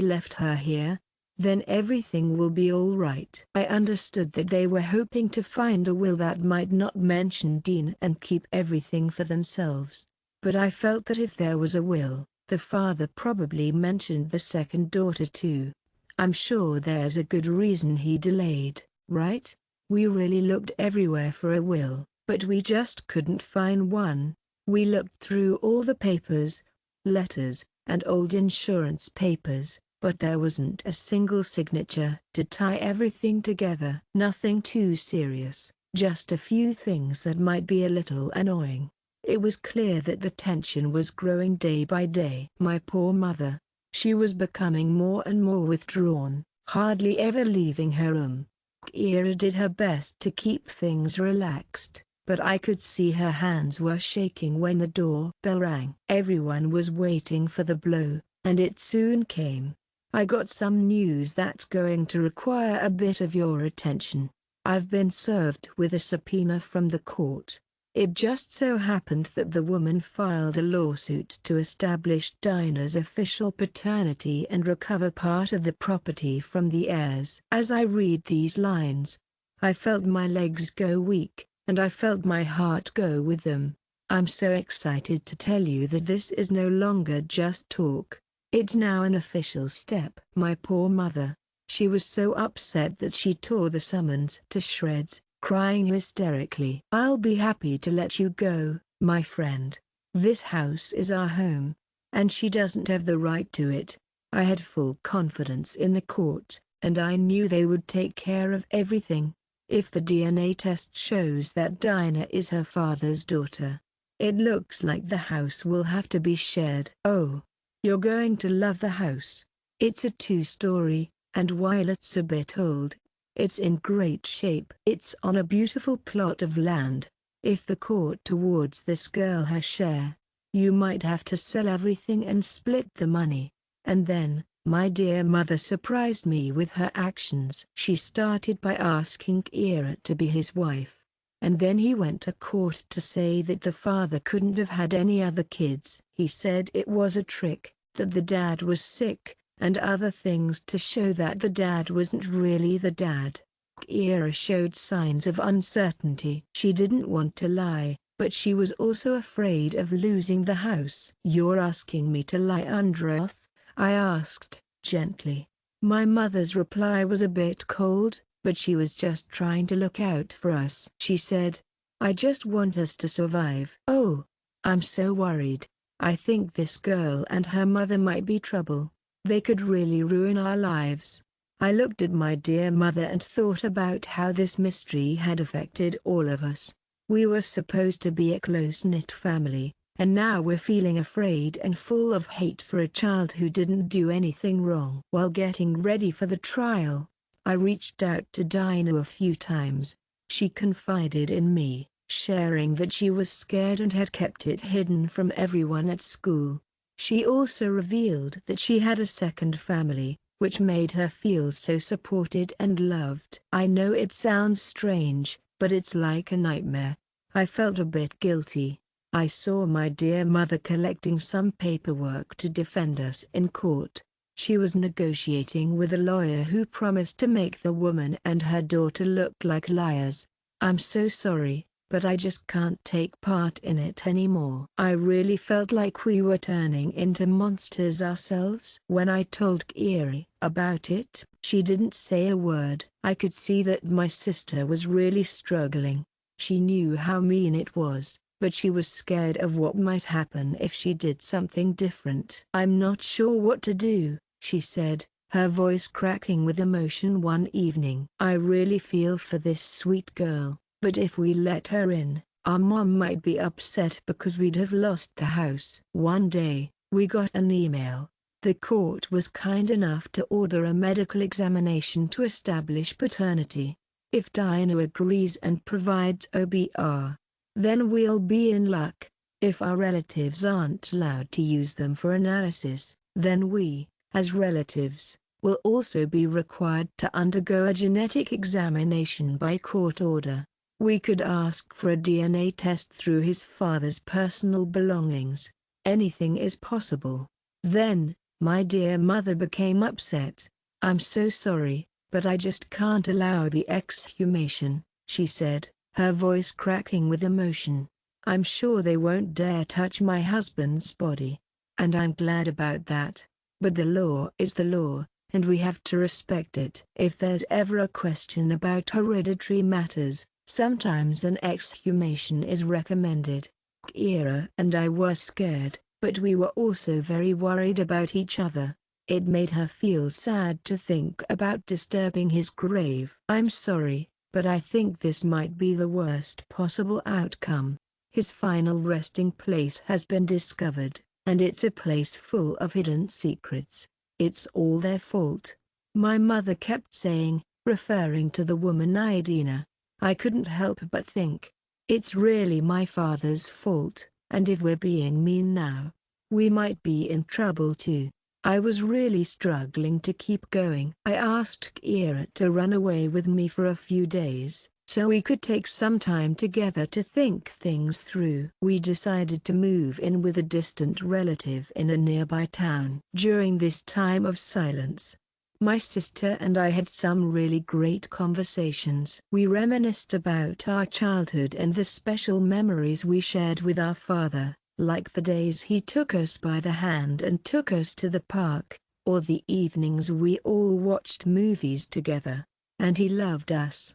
left her here, then everything will be all right." I understood that they were hoping to find a will that might not mention Dean and keep everything for themselves. But I felt that if there was a will, the father probably mentioned the second daughter too. "I'm sure there's a good reason he delayed, right? We really looked everywhere for a will, but we just couldn't find one. We looked through all the papers, letters, and old insurance papers, but there wasn't a single signature to tie everything together." Nothing too serious, just a few things that might be a little annoying. It was clear that the tension was growing day by day. My poor mother. She was becoming more and more withdrawn, hardly ever leaving her room. Kira did her best to keep things relaxed, but I could see her hands were shaking when the doorbell rang. Everyone was waiting for the blow, and it soon came. "I got some news that's going to require a bit of your attention. I've been served with a subpoena from the court. It just so happened that the woman filed a lawsuit to establish Dinah's official paternity and recover part of the property from the heirs." As I read these lines, I felt my legs go weak, and I felt my heart go with them. "I'm so excited to tell you that this is no longer just talk. It's now an official step." My poor mother. She was so upset that she tore the summons to shreds, crying hysterically. "I'll be happy to let you go, my friend. This house is our home, and she doesn't have the right to it." I had full confidence in the court, and I knew they would take care of everything. If the DNA test shows that Dinah is her father's daughter, it looks like the house will have to be shared. "Oh, you're going to love the house. It's a two-story, and while it's a bit old, it's in great shape. It's on a beautiful plot of land. If the court awards this girl her share, you might have to sell everything and split the money." And then, my dear mother surprised me with her actions. She started by asking Kira to be his wife. And then he went to court to say that the father couldn't have had any other kids. He said it was a trick, that the dad was sick, and other things to show that the dad wasn't really the dad. Kira showed signs of uncertainty. She didn't want to lie, but she was also afraid of losing the house. "You're asking me to lie under oath?" I asked, gently. My mother's reply was a bit cold, but she was just trying to look out for us. She said, "I just want us to survive." "Oh, I'm so worried. I think this girl and her mother might be trouble. They could really ruin our lives." I looked at my dear mother and thought about how this mystery had affected all of us. We were supposed to be a close-knit family, and now we're feeling afraid and full of hate for a child who didn't do anything wrong. While getting ready for the trial, I reached out to Dinah a few times. She confided in me, sharing that she was scared and had kept it hidden from everyone at school. She also revealed that she had a second family, which made her feel so supported and loved. I know it sounds strange, but it's like a nightmare. I felt a bit guilty. I saw my dear mother collecting some paperwork to defend us in court. She was negotiating with a lawyer who promised to make the woman and her daughter look like liars. "I'm so sorry, but I just can't take part in it anymore." I really felt like we were turning into monsters ourselves. When I told Kiri about it, she didn't say a word. I could see that my sister was really struggling. She knew how mean it was, but she was scared of what might happen if she did something different. "I'm not sure what to do," she said, her voice cracking with emotion one evening. "I really feel for this sweet girl, but if we let her in, our mom might be upset because we'd have lost the house." One day, we got an email. The court was kind enough to order a medical examination to establish paternity. If Dinah agrees and provides OBR, then we'll be in luck. If our relatives aren't allowed to use them for analysis, then we, as relatives, will also be required to undergo a genetic examination by court order. We could ask for a DNA test through his father's personal belongings. Anything is possible. Then, my dear mother became upset. "I'm so sorry, but I just can't allow the exhumation," she said, her voice cracking with emotion. "I'm sure they won't dare touch my husband's body. And I'm glad about that. But the law is the law, and we have to respect it. If there's ever a question about hereditary matters, sometimes an exhumation is recommended." Kira and I were scared, but we were also very worried about each other. It made her feel sad to think about disturbing his grave. "I'm sorry, but I think this might be the worst possible outcome. His final resting place has been discovered, and it's a place full of hidden secrets. It's all their fault," my mother kept saying, referring to the woman Idina. I couldn't help but think, it's really my father's fault, and if we're being mean now, we might be in trouble too. I was really struggling to keep going. I asked Kira to run away with me for a few days, so we could take some time together to think things through. We decided to move in with a distant relative in a nearby town. During this time of silence, my sister and I had some really great conversations. We reminisced about our childhood and the special memories we shared with our father, like the days he took us by the hand and took us to the park, or the evenings we all watched movies together. And he loved us.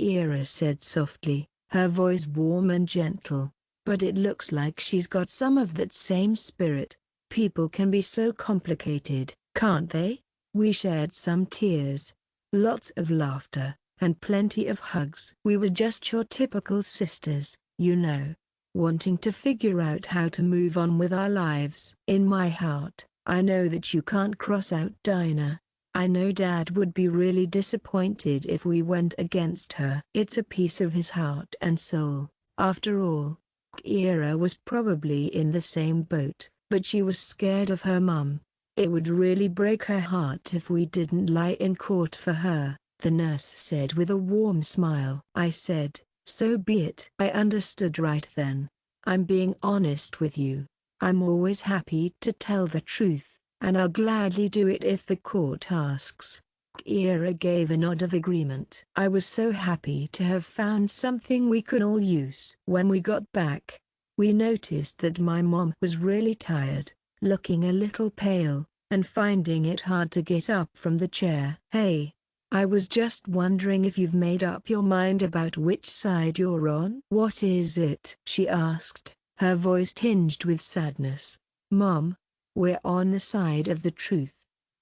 Ira said softly, her voice warm and gentle. But it looks like she's got some of that same spirit. People can be so complicated, can't they? We shared some tears, lots of laughter, and plenty of hugs. We were just your typical sisters, you know, wanting to figure out how to move on with our lives. In my heart, I know that you can't cross out Dinah. I know Dad would be really disappointed if we went against her. It's a piece of his heart and soul, after all. Ira was probably in the same boat, but she was scared of her mum. It would really break her heart if we didn't lie in court for her, the nurse said with a warm smile. I said, so be it. I understood right then. I'm being honest with you. I'm always happy to tell the truth, and I'll gladly do it if the court asks. Ira gave a nod of agreement. I was so happy to have found something we could all use. When we got back, we noticed that my mom was really tired, looking a little pale, and finding it hard to get up from the chair. Hey, I was just wondering if you've made up your mind about which side you're on? What is it? She asked, her voice tinged with sadness. Mom, we're on the side of the truth,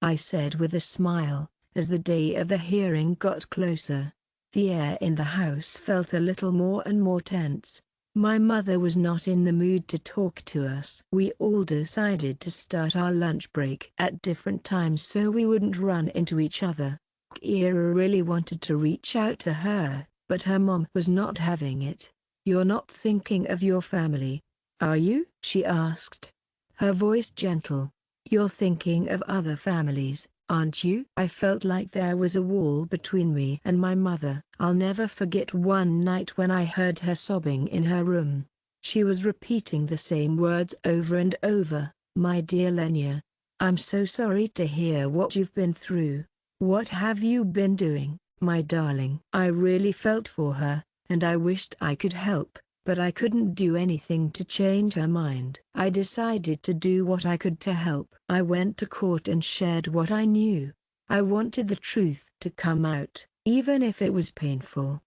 I said with a smile. As the day of the hearing got closer, the air in the house felt a little more and more tense. My mother was not in the mood to talk to us. We all decided to start our lunch break at different times so we wouldn't run into each other. Ira really wanted to reach out to her, but her mom was not having it. You're not thinking of your family, are you? She asked, her voice gentle. You're thinking of other families, aren't you? I felt like there was a wall between me and my mother. I'll never forget one night when I heard her sobbing in her room. She was repeating the same words over and over. My dear Lenya, I'm so sorry to hear what you've been through. What have you been doing, my darling? I really felt for her, and I wished I could help, but I couldn't do anything to change her mind. I decided to do what I could to help. I went to court and shared what I knew. I wanted the truth to come out, even if it was painful.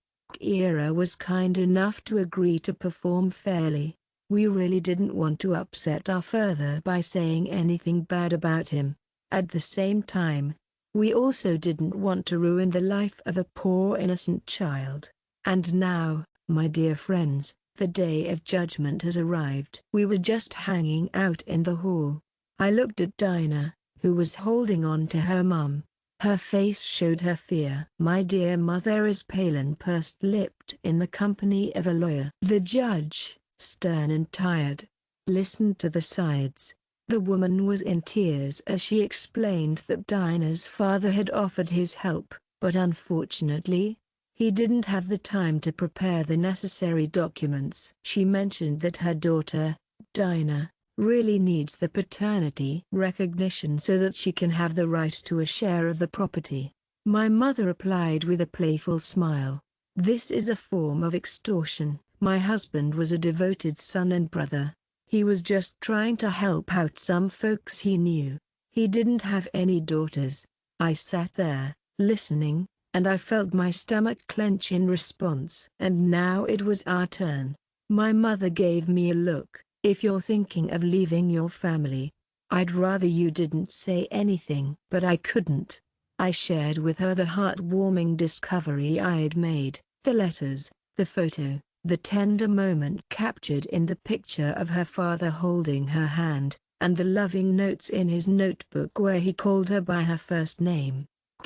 Ira was kind enough to agree to perform fairly. We really didn't want to upset our father by saying anything bad about him. At the same time, we also didn't want to ruin the life of a poor innocent child. And now, my dear friends, the day of judgment has arrived. We were just hanging out in the hall. I looked at Dinah, who was holding on to her mum. Her face showed her fear. My dear mother is pale and pursed-lipped in the company of a lawyer. The judge, stern and tired, listened to the sides. The woman was in tears as she explained that Dinah's father had offered his help, but unfortunately, he didn't have the time to prepare the necessary documents. She mentioned that her daughter, Dinah, really needs the paternity recognition so that she can have the right to a share of the property. My mother replied with a playful smile. This is a form of extortion. My husband was a devoted son and brother. He was just trying to help out some folks he knew. He didn't have any daughters. I sat there, listening, and I felt my stomach clench in response. And now it was our turn. My mother gave me a look. If you're thinking of leaving your family, I'd rather you didn't say anything. But I couldn't. I shared with her the heartwarming discovery I'd made, the letters, the photo, the tender moment captured in the picture of her father holding her hand, and the loving notes in his notebook where he called her by her first name.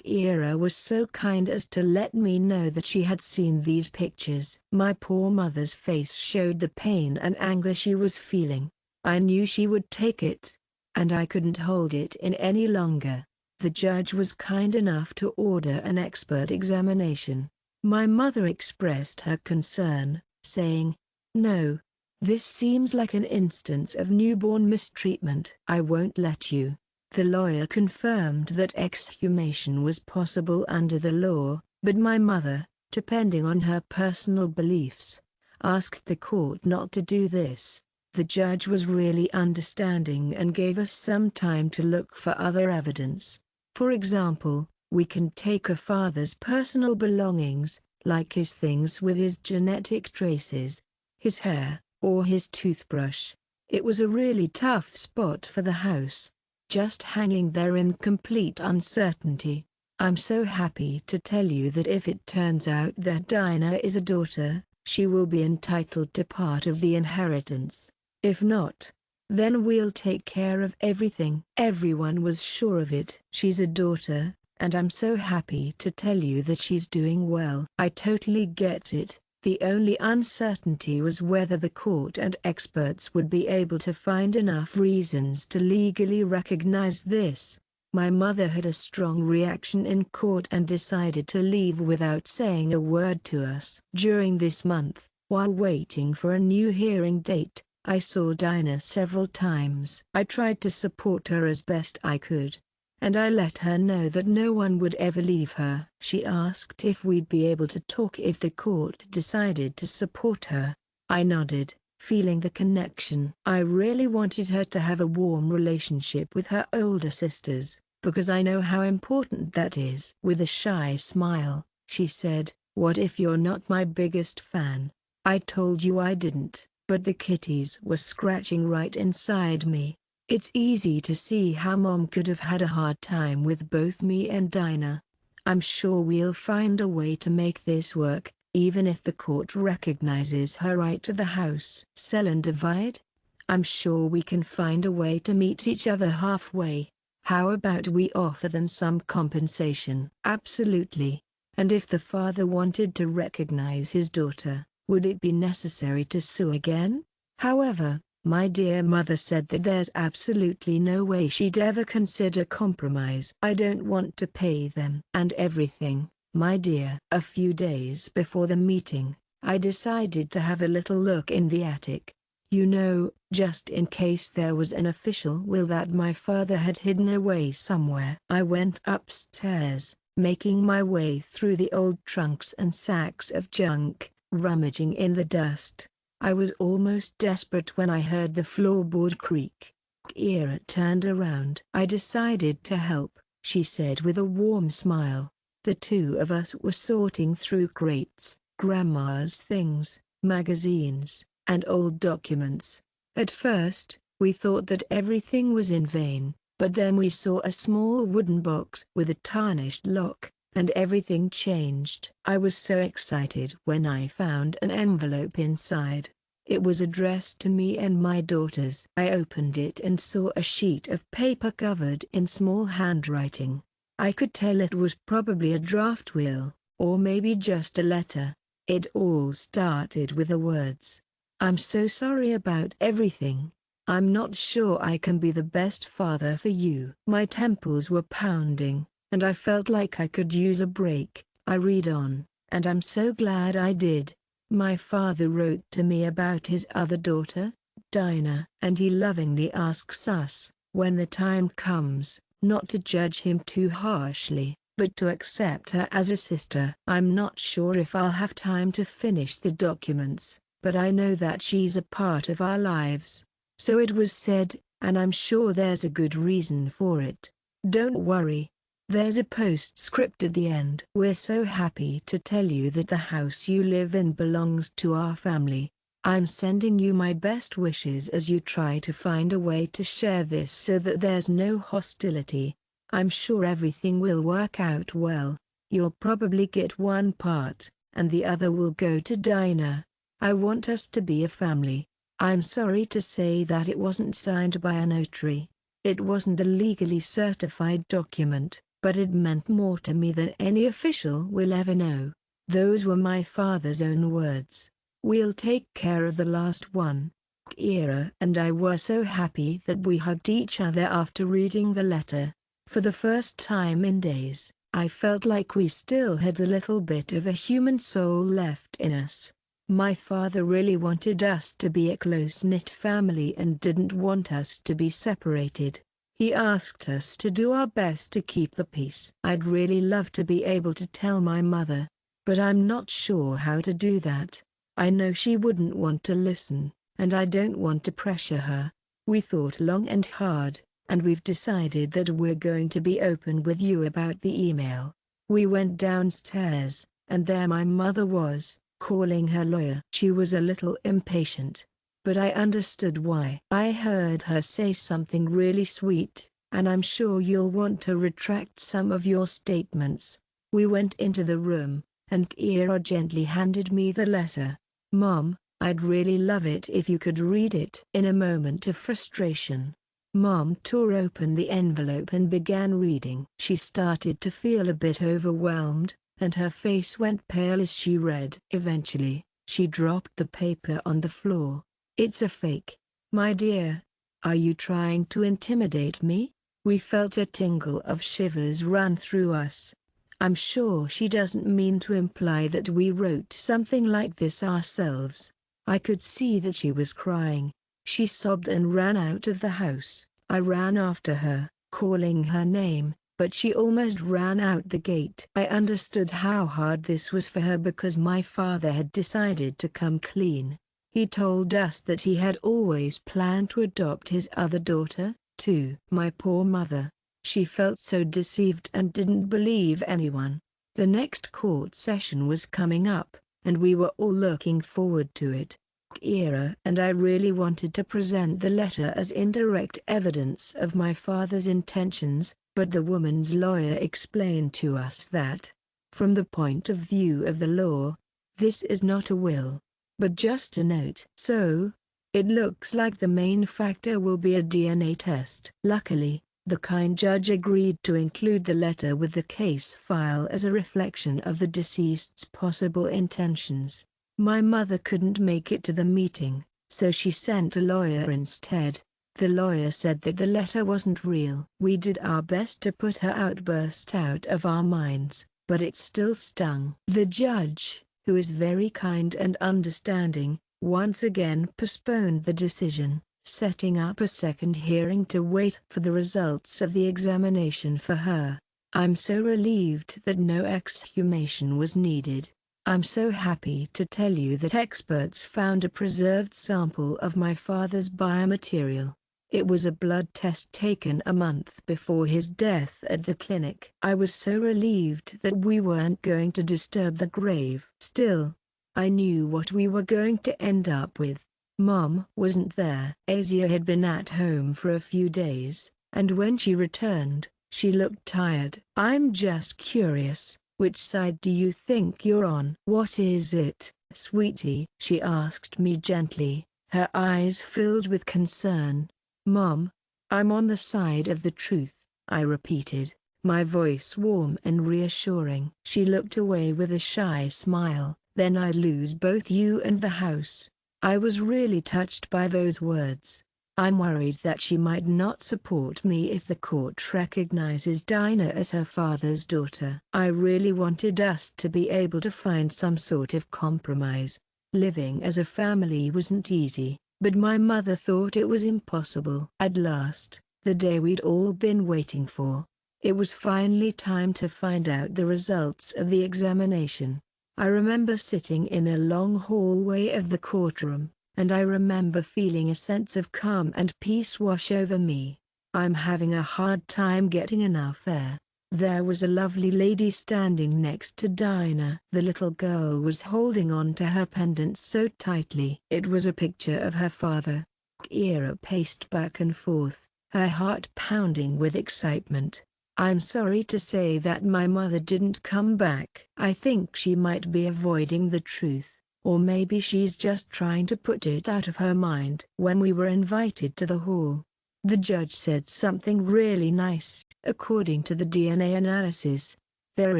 Ira was so kind as to let me know that she had seen these pictures. My poor mother's face showed the pain and anger she was feeling. I knew she would take it, and I couldn't hold it in any longer. The judge was kind enough to order an expert examination. My mother expressed her concern, saying, "No, this seems like an instance of newborn mistreatment. I won't let you." The lawyer confirmed that exhumation was possible under the law, but my mother, depending on her personal beliefs, asked the court not to do this. The judge was really understanding and gave us some time to look for other evidence. For example, we can take a father's personal belongings, like his things with his genetic traces, his hair, or his toothbrush. It was a really tough spot for the house, just hanging there in complete uncertainty. I'm so happy to tell you that if it turns out that Dinah is a daughter, she will be entitled to part of the inheritance. If not, then we'll take care of everything. Everyone was sure of it. She's a daughter, and I'm so happy to tell you that she's doing well. I totally get it. The only uncertainty was whether the court and experts would be able to find enough reasons to legally recognize this. My mother had a strong reaction in court and decided to leave without saying a word to us. During this month, while waiting for a new hearing date, I saw Dinah several times. I tried to support her as best I could, and I let her know that no one would ever leave her. She asked if we'd be able to talk if the court decided to support her. I nodded, feeling the connection. I really wanted her to have a warm relationship with her older sisters, because I know how important that is. With a shy smile, she said, "What if you're not my biggest fan? I told you I didn't." But the kitties were scratching right inside me. It's easy to see how Mom could have had a hard time with both me and Dinah. I'm sure we'll find a way to make this work, even if the court recognizes her right to the house. Sell and divide? I'm sure we can find a way to meet each other halfway. How about we offer them some compensation? Absolutely. And if the father wanted to recognize his daughter, would it be necessary to sue again? However, my dear mother said that there's absolutely no way she'd ever consider compromise. I don't want to pay them and everything, my dear. A few days before the meeting, I decided to have a little look in the attic. You know, just in case there was an official will that my father had hidden away somewhere. I went upstairs, making my way through the old trunks and sacks of junk, rummaging in the dust. I was almost desperate when I heard the floorboard creak. Kira turned around. "I decided to help," she said with a warm smile. The two of us were sorting through crates, Grandma's things, magazines, and old documents. At first, we thought that everything was in vain, but then we saw a small wooden box with a tarnished lock, and everything changed. I was so excited when I found an envelope inside. It was addressed to me and my daughters. I opened it and saw a sheet of paper covered in small handwriting. I could tell it was probably a draft will, or maybe just a letter. It all started with the words, "I'm so sorry about everything. I'm not sure I can be the best father for you." My temples were pounding, and I felt like I could use a break. I read on, and I'm so glad I did. My father wrote to me about his other daughter, Dinah, and he lovingly asks us, when the time comes, not to judge him too harshly, but to accept her as a sister. I'm not sure if I'll have time to finish the documents, but I know that she's a part of our lives. So it was said, and I'm sure there's a good reason for it. Don't worry. There's a postscript at the end. "We're so happy to tell you that the house you live in belongs to our family. I'm sending you my best wishes as you try to find a way to share this so that there's no hostility. I'm sure everything will work out well. You'll probably get one part, and the other will go to Dinah. I want us to be a family. I'm sorry to say that it wasn't signed by a notary. It wasn't a legally certified document, but it meant more to me than any official will ever know." Those were my father's own words. "We'll take care of the last one." Kira and I were so happy that we hugged each other after reading the letter. For the first time in days, I felt like we still had a little bit of a human soul left in us. My father really wanted us to be a close-knit family and didn't want us to be separated. He asked us to do our best to keep the peace. I'd really love to be able to tell my mother, but I'm not sure how to do that. I know she wouldn't want to listen, and I don't want to pressure her. We thought long and hard, and we've decided that we're going to be open with you about the email. We went downstairs, and there my mother was, calling her lawyer. She was a little impatient, but I understood why. I heard her say something really sweet, and I'm sure you'll want to retract some of your statements. We went into the room, and Kira gently handed me the letter. Mom, I'd really love it if you could read it. In a moment of frustration, Mom tore open the envelope and began reading. She started to feel a bit overwhelmed, and her face went pale as she read. Eventually, she dropped the paper on the floor. It's a fake, my dear. Are you trying to intimidate me? We felt a tingle of shivers run through us. I'm sure she doesn't mean to imply that we wrote something like this ourselves. I could see that she was crying. She sobbed and ran out of the house. I ran after her, calling her name, but she almost ran out the gate. I understood how hard this was for her because my father had decided to come clean. He told us that he had always planned to adopt his other daughter, too. My poor mother. She felt so deceived and didn't believe anyone. The next court session was coming up, and we were all looking forward to it. Kira and I really wanted to present the letter as indirect evidence of my father's intentions, but the woman's lawyer explained to us that, from the point of view of the law, this is not a will, but just a note. So, it looks like the main factor will be a DNA test. Luckily, the kind judge agreed to include the letter with the case file as a reflection of the deceased's possible intentions. My mother couldn't make it to the meeting, so she sent a lawyer instead. The lawyer said that the letter wasn't real. We did our best to put her outburst out of our minds, but it still stung. The judge, who is very kind and understanding, once again postponed the decision, setting up a second hearing to wait for the results of the examination for her. I'm so relieved that no exhumation was needed. I'm so happy to tell you that experts found a preserved sample of my father's biomaterial. It was a blood test taken a month before his death at the clinic. I was so relieved that we weren't going to disturb the grave. Still, I knew what we were going to end up with. Mom wasn't there. Asia had been at home for a few days, and when she returned, she looked tired. I'm just curious, which side do you think you're on? What is it, sweetie? She asked me gently, her eyes filled with concern. Mom, I'm on the side of the truth, I repeated, my voice warm and reassuring. She looked away with a shy smile. Then I'd lose both you and the house. I was really touched by those words. I'm worried that she might not support me if the court recognizes Dinah as her father's daughter. I really wanted us to be able to find some sort of compromise. Living as a family wasn't easy, but my mother thought it was impossible. At last, the day we'd all been waiting for. It was finally time to find out the results of the examination. I remember sitting in a long hallway of the courtroom, and I remember feeling a sense of calm and peace wash over me. I'm having a hard time getting enough air. There was a lovely lady standing next to Dinah. The little girl was holding on to her pendant so tightly. It was a picture of her father. Kira paced back and forth, her heart pounding with excitement. I'm sorry to say that my mother didn't come back. I think she might be avoiding the truth, or maybe she's just trying to put it out of her mind. When we were invited to the hall, the judge said something really nice. According to the DNA analysis, there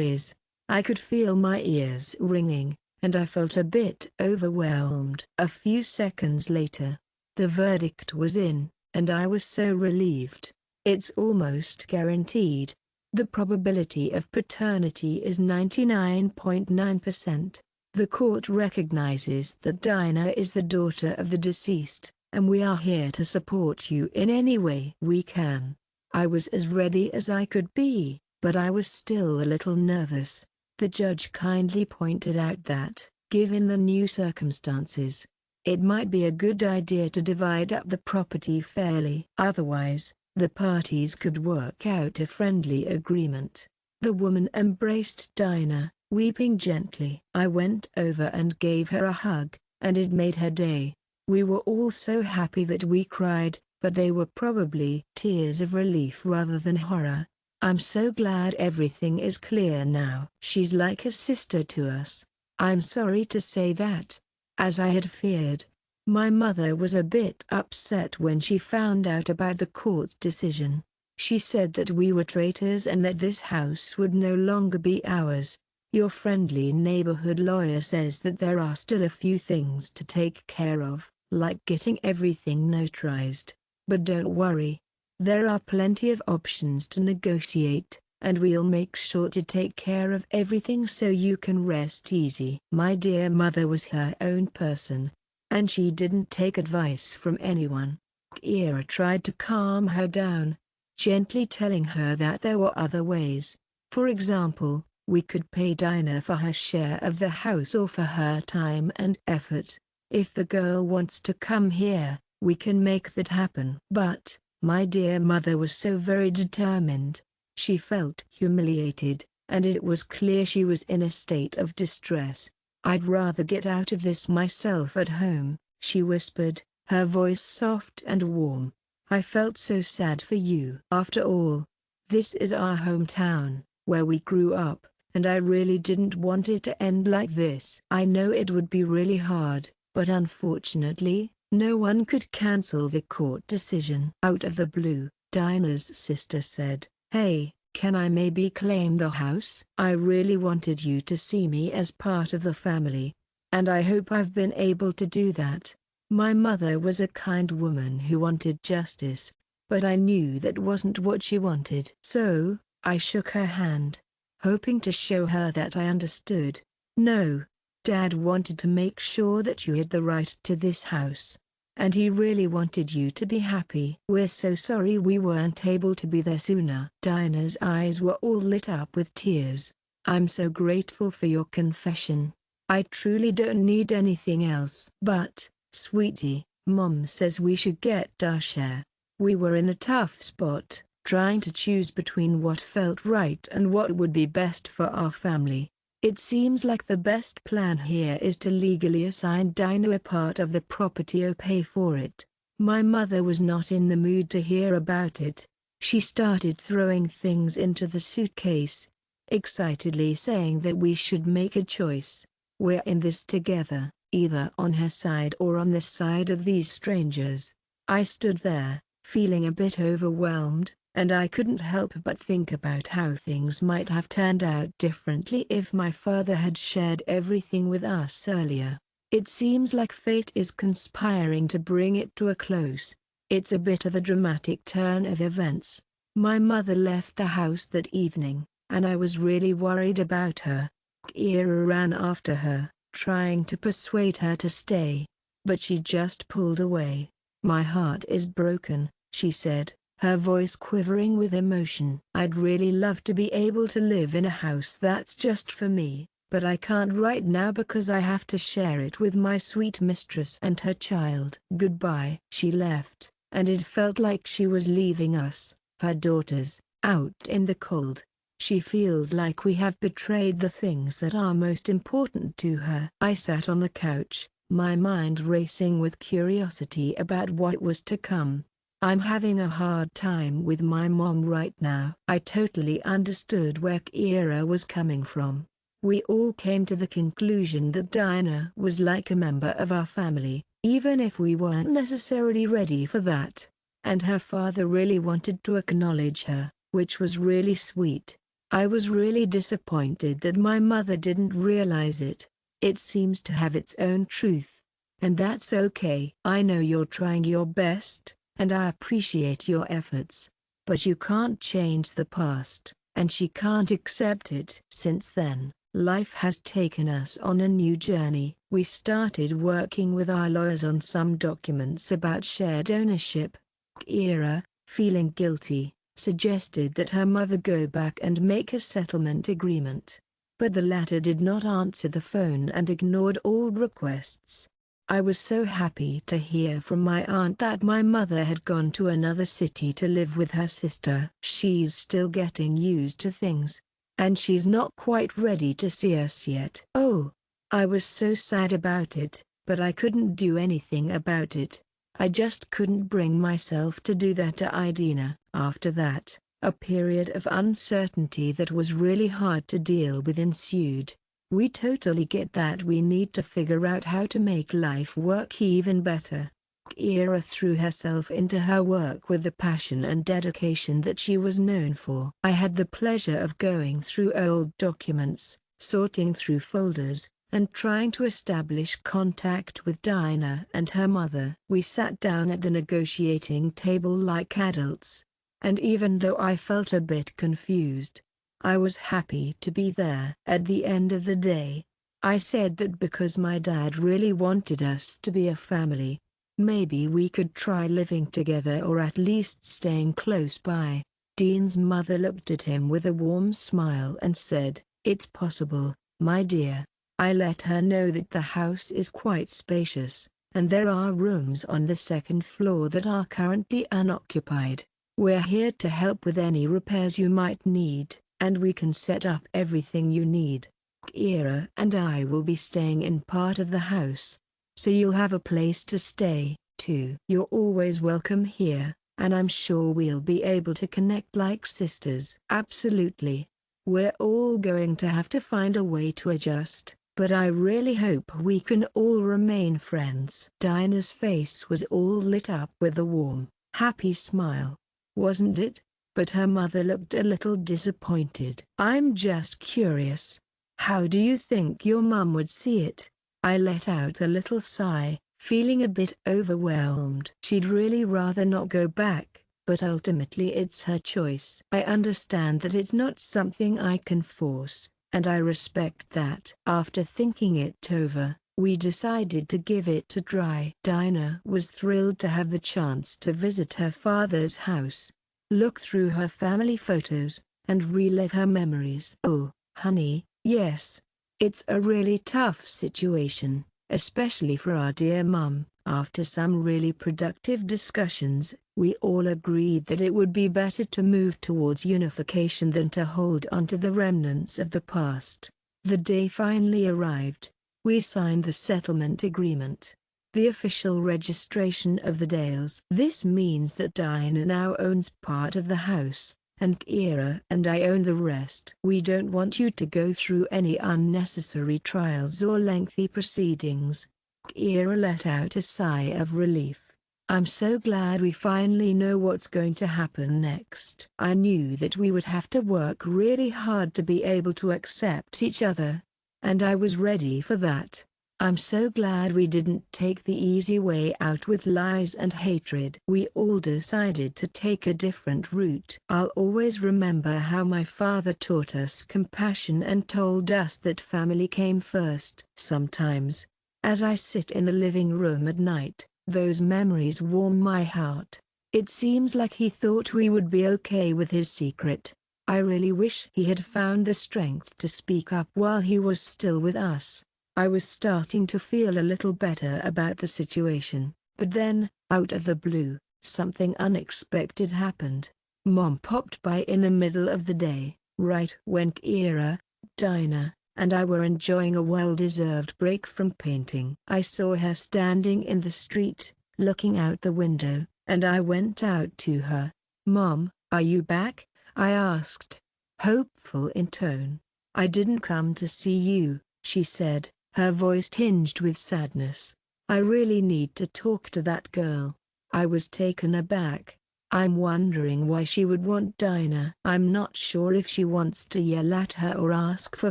is. I could feel my ears ringing, and I felt a bit overwhelmed. A few seconds later, the verdict was in, and I was so relieved. It's almost guaranteed. The probability of paternity is 99.9%. The court recognizes that Dinah is the daughter of the deceased, and we are here to support you in any way we can. I was as ready as I could be, but I was still a little nervous. The judge kindly pointed out that, given the new circumstances, it might be a good idea to divide up the property fairly. Otherwise, the parties could work out a friendly agreement. The woman embraced Dinah, Weeping gently, I went over and gave her a hug, and it made her day. We were all so happy that we cried, but they were probably tears of relief rather than horror. I'm so glad everything is clear now. She's like a sister to us. I'm sorry to say that. As I had feared, my mother was a bit upset when she found out about the court's decision. She said that we were traitors and that this house would no longer be ours. Your friendly neighborhood lawyer says that there are still a few things to take care of, like getting everything notarized. But don't worry. There are plenty of options to negotiate, and we'll make sure to take care of everything so you can rest easy. My dear mother was her own person, and she didn't take advice from anyone. Kira tried to calm her down, gently telling her that there were other ways. For example, we could pay Dinah for her share of the house or for her time and effort. If the girl wants to come here, we can make that happen. But, my dear mother was so very determined. She felt humiliated, and it was clear she was in a state of distress. I'd rather get out of this myself at home, she whispered, her voice soft and warm. I felt so sad for you. After all, this is our hometown, where we grew up, and I really didn't want it to end like this. I know it would be really hard, but unfortunately, no one could cancel the court decision. Out of the blue, Dinah's sister said, "Hey, can I maybe claim the house? I really wanted you to see me as part of the family, and I hope I've been able to do that." My mother was a kind woman who wanted justice, but I knew that wasn't what she wanted. So, I shook her hand, hoping to show her that I understood. "No, Dad wanted to make sure that you had the right to this house. And he really wanted you to be happy. We're so sorry we weren't able to be there sooner." Dinah's eyes were all lit up with tears. "I'm so grateful for your confession. I truly don't need anything else." "But, sweetie, Mom says we should get our share." We were in a tough spot, trying to choose between what felt right and what would be best for our family. "It seems like the best plan here is to legally assign Dinah a part of the property or pay for it." My mother was not in the mood to hear about it. She started throwing things into the suitcase, excitedly saying that we should make a choice. "We're in this together, either on her side or on the side of these strangers." I stood there, feeling a bit overwhelmed, and I couldn't help but think about how things might have turned out differently if my father had shared everything with us earlier. It seems like fate is conspiring to bring it to a close. It's a bit of a dramatic turn of events. My mother left the house that evening, and I was really worried about her. Kira ran after her, trying to persuade her to stay, but she just pulled away. "My heart is broken," she said, her voice quivering with emotion. "I'd really love to be able to live in a house that's just for me, but I can't right now because I have to share it with my sweet mistress and her child." Goodbye. She left, and it felt like she was leaving us, her daughters, out in the cold. She feels like we have betrayed the things that are most important to her. I sat on the couch, my mind racing with curiosity about what was to come. "I'm having a hard time with my mom right now." I totally understood where Kira was coming from. We all came to the conclusion that Dinah was like a member of our family, even if we weren't necessarily ready for that. And her father really wanted to acknowledge her, which was really sweet. I was really disappointed that my mother didn't realize it. It seems to have its own truth. And that's okay. I know you're trying your best, and I appreciate your efforts. But you can't change the past, and she can't accept it. Since then, life has taken us on a new journey. We started working with our lawyers on some documents about shared ownership. Kira, feeling guilty, suggested that her mother go back and make a settlement agreement. But the latter did not answer the phone and ignored all requests. I was so happy to hear from my aunt that my mother had gone to another city to live with her sister. She's still getting used to things, and she's not quite ready to see us yet." Oh, I was so sad about it, but I couldn't do anything about it. I just couldn't bring myself to do that to Idina. After that, a period of uncertainty that was really hard to deal with ensued. We totally get that we need to figure out how to make life work even better. Kira threw herself into her work with the passion and dedication that she was known for. I had the pleasure of going through old documents, sorting through folders, and trying to establish contact with Dinah and her mother. We sat down at the negotiating table like adults, and even though I felt a bit confused, I was happy to be there. At the end of the day, I said that because my dad really wanted us to be a family, maybe we could try living together or at least staying close by. Dean's mother looked at him with a warm smile and said, "It's possible, my dear." I let her know that the house is quite spacious, and there are rooms on the second floor that are currently unoccupied. We're here to help with any repairs you might need, and we can set up everything you need. Kira and I will be staying in part of the house, so you'll have a place to stay, too. You're always welcome here, and I'm sure we'll be able to connect like sisters. Absolutely. We're all going to have to find a way to adjust, but I really hope we can all remain friends. Dinah's face was all lit up with a warm, happy smile, wasn't it? But her mother looked a little disappointed. "I'm just curious. How do you think your mum would see it?" I let out a little sigh, feeling a bit overwhelmed. "She'd really rather not go back, but ultimately it's her choice. I understand that it's not something I can force, and I respect that." After thinking it over, we decided to give it a try. Dinah was thrilled to have the chance to visit her father's house, look through her family photos, and relive her memories. "Oh, honey, yes. It's a really tough situation, especially for our dear mum." After some really productive discussions, we all agreed that it would be better to move towards unification than to hold on to the remnants of the past. The day finally arrived. We signed the settlement agreement, the official registration of the Dales. This means that Dinah now owns part of the house, and Kira and I own the rest. "We don't want you to go through any unnecessary trials or lengthy proceedings." Kira let out a sigh of relief. "I'm so glad we finally know what's going to happen next." I knew that we would have to work really hard to be able to accept each other, and I was ready for that. I'm so glad we didn't take the easy way out with lies and hatred. We all decided to take a different route. I'll always remember how my father taught us compassion and told us that family came first. Sometimes, as I sit in the living room at night, those memories warm my heart. It seems like he thought we would be okay with his secret. I really wish he had found the strength to speak up while he was still with us. I was starting to feel a little better about the situation, but then, out of the blue, something unexpected happened. Mom popped by in the middle of the day, right when Kira, Dinah, and I were enjoying a well-deserved break from painting. I saw her standing in the street, looking out the window, and I went out to her. "Mom, are you back?" I asked, hopeful in tone. "I didn't come to see you," she said, her voice tinged with sadness. "I really need to talk to that girl." I was taken aback. "I'm wondering why she would want Dinah." "I'm not sure if she wants to yell at her or ask for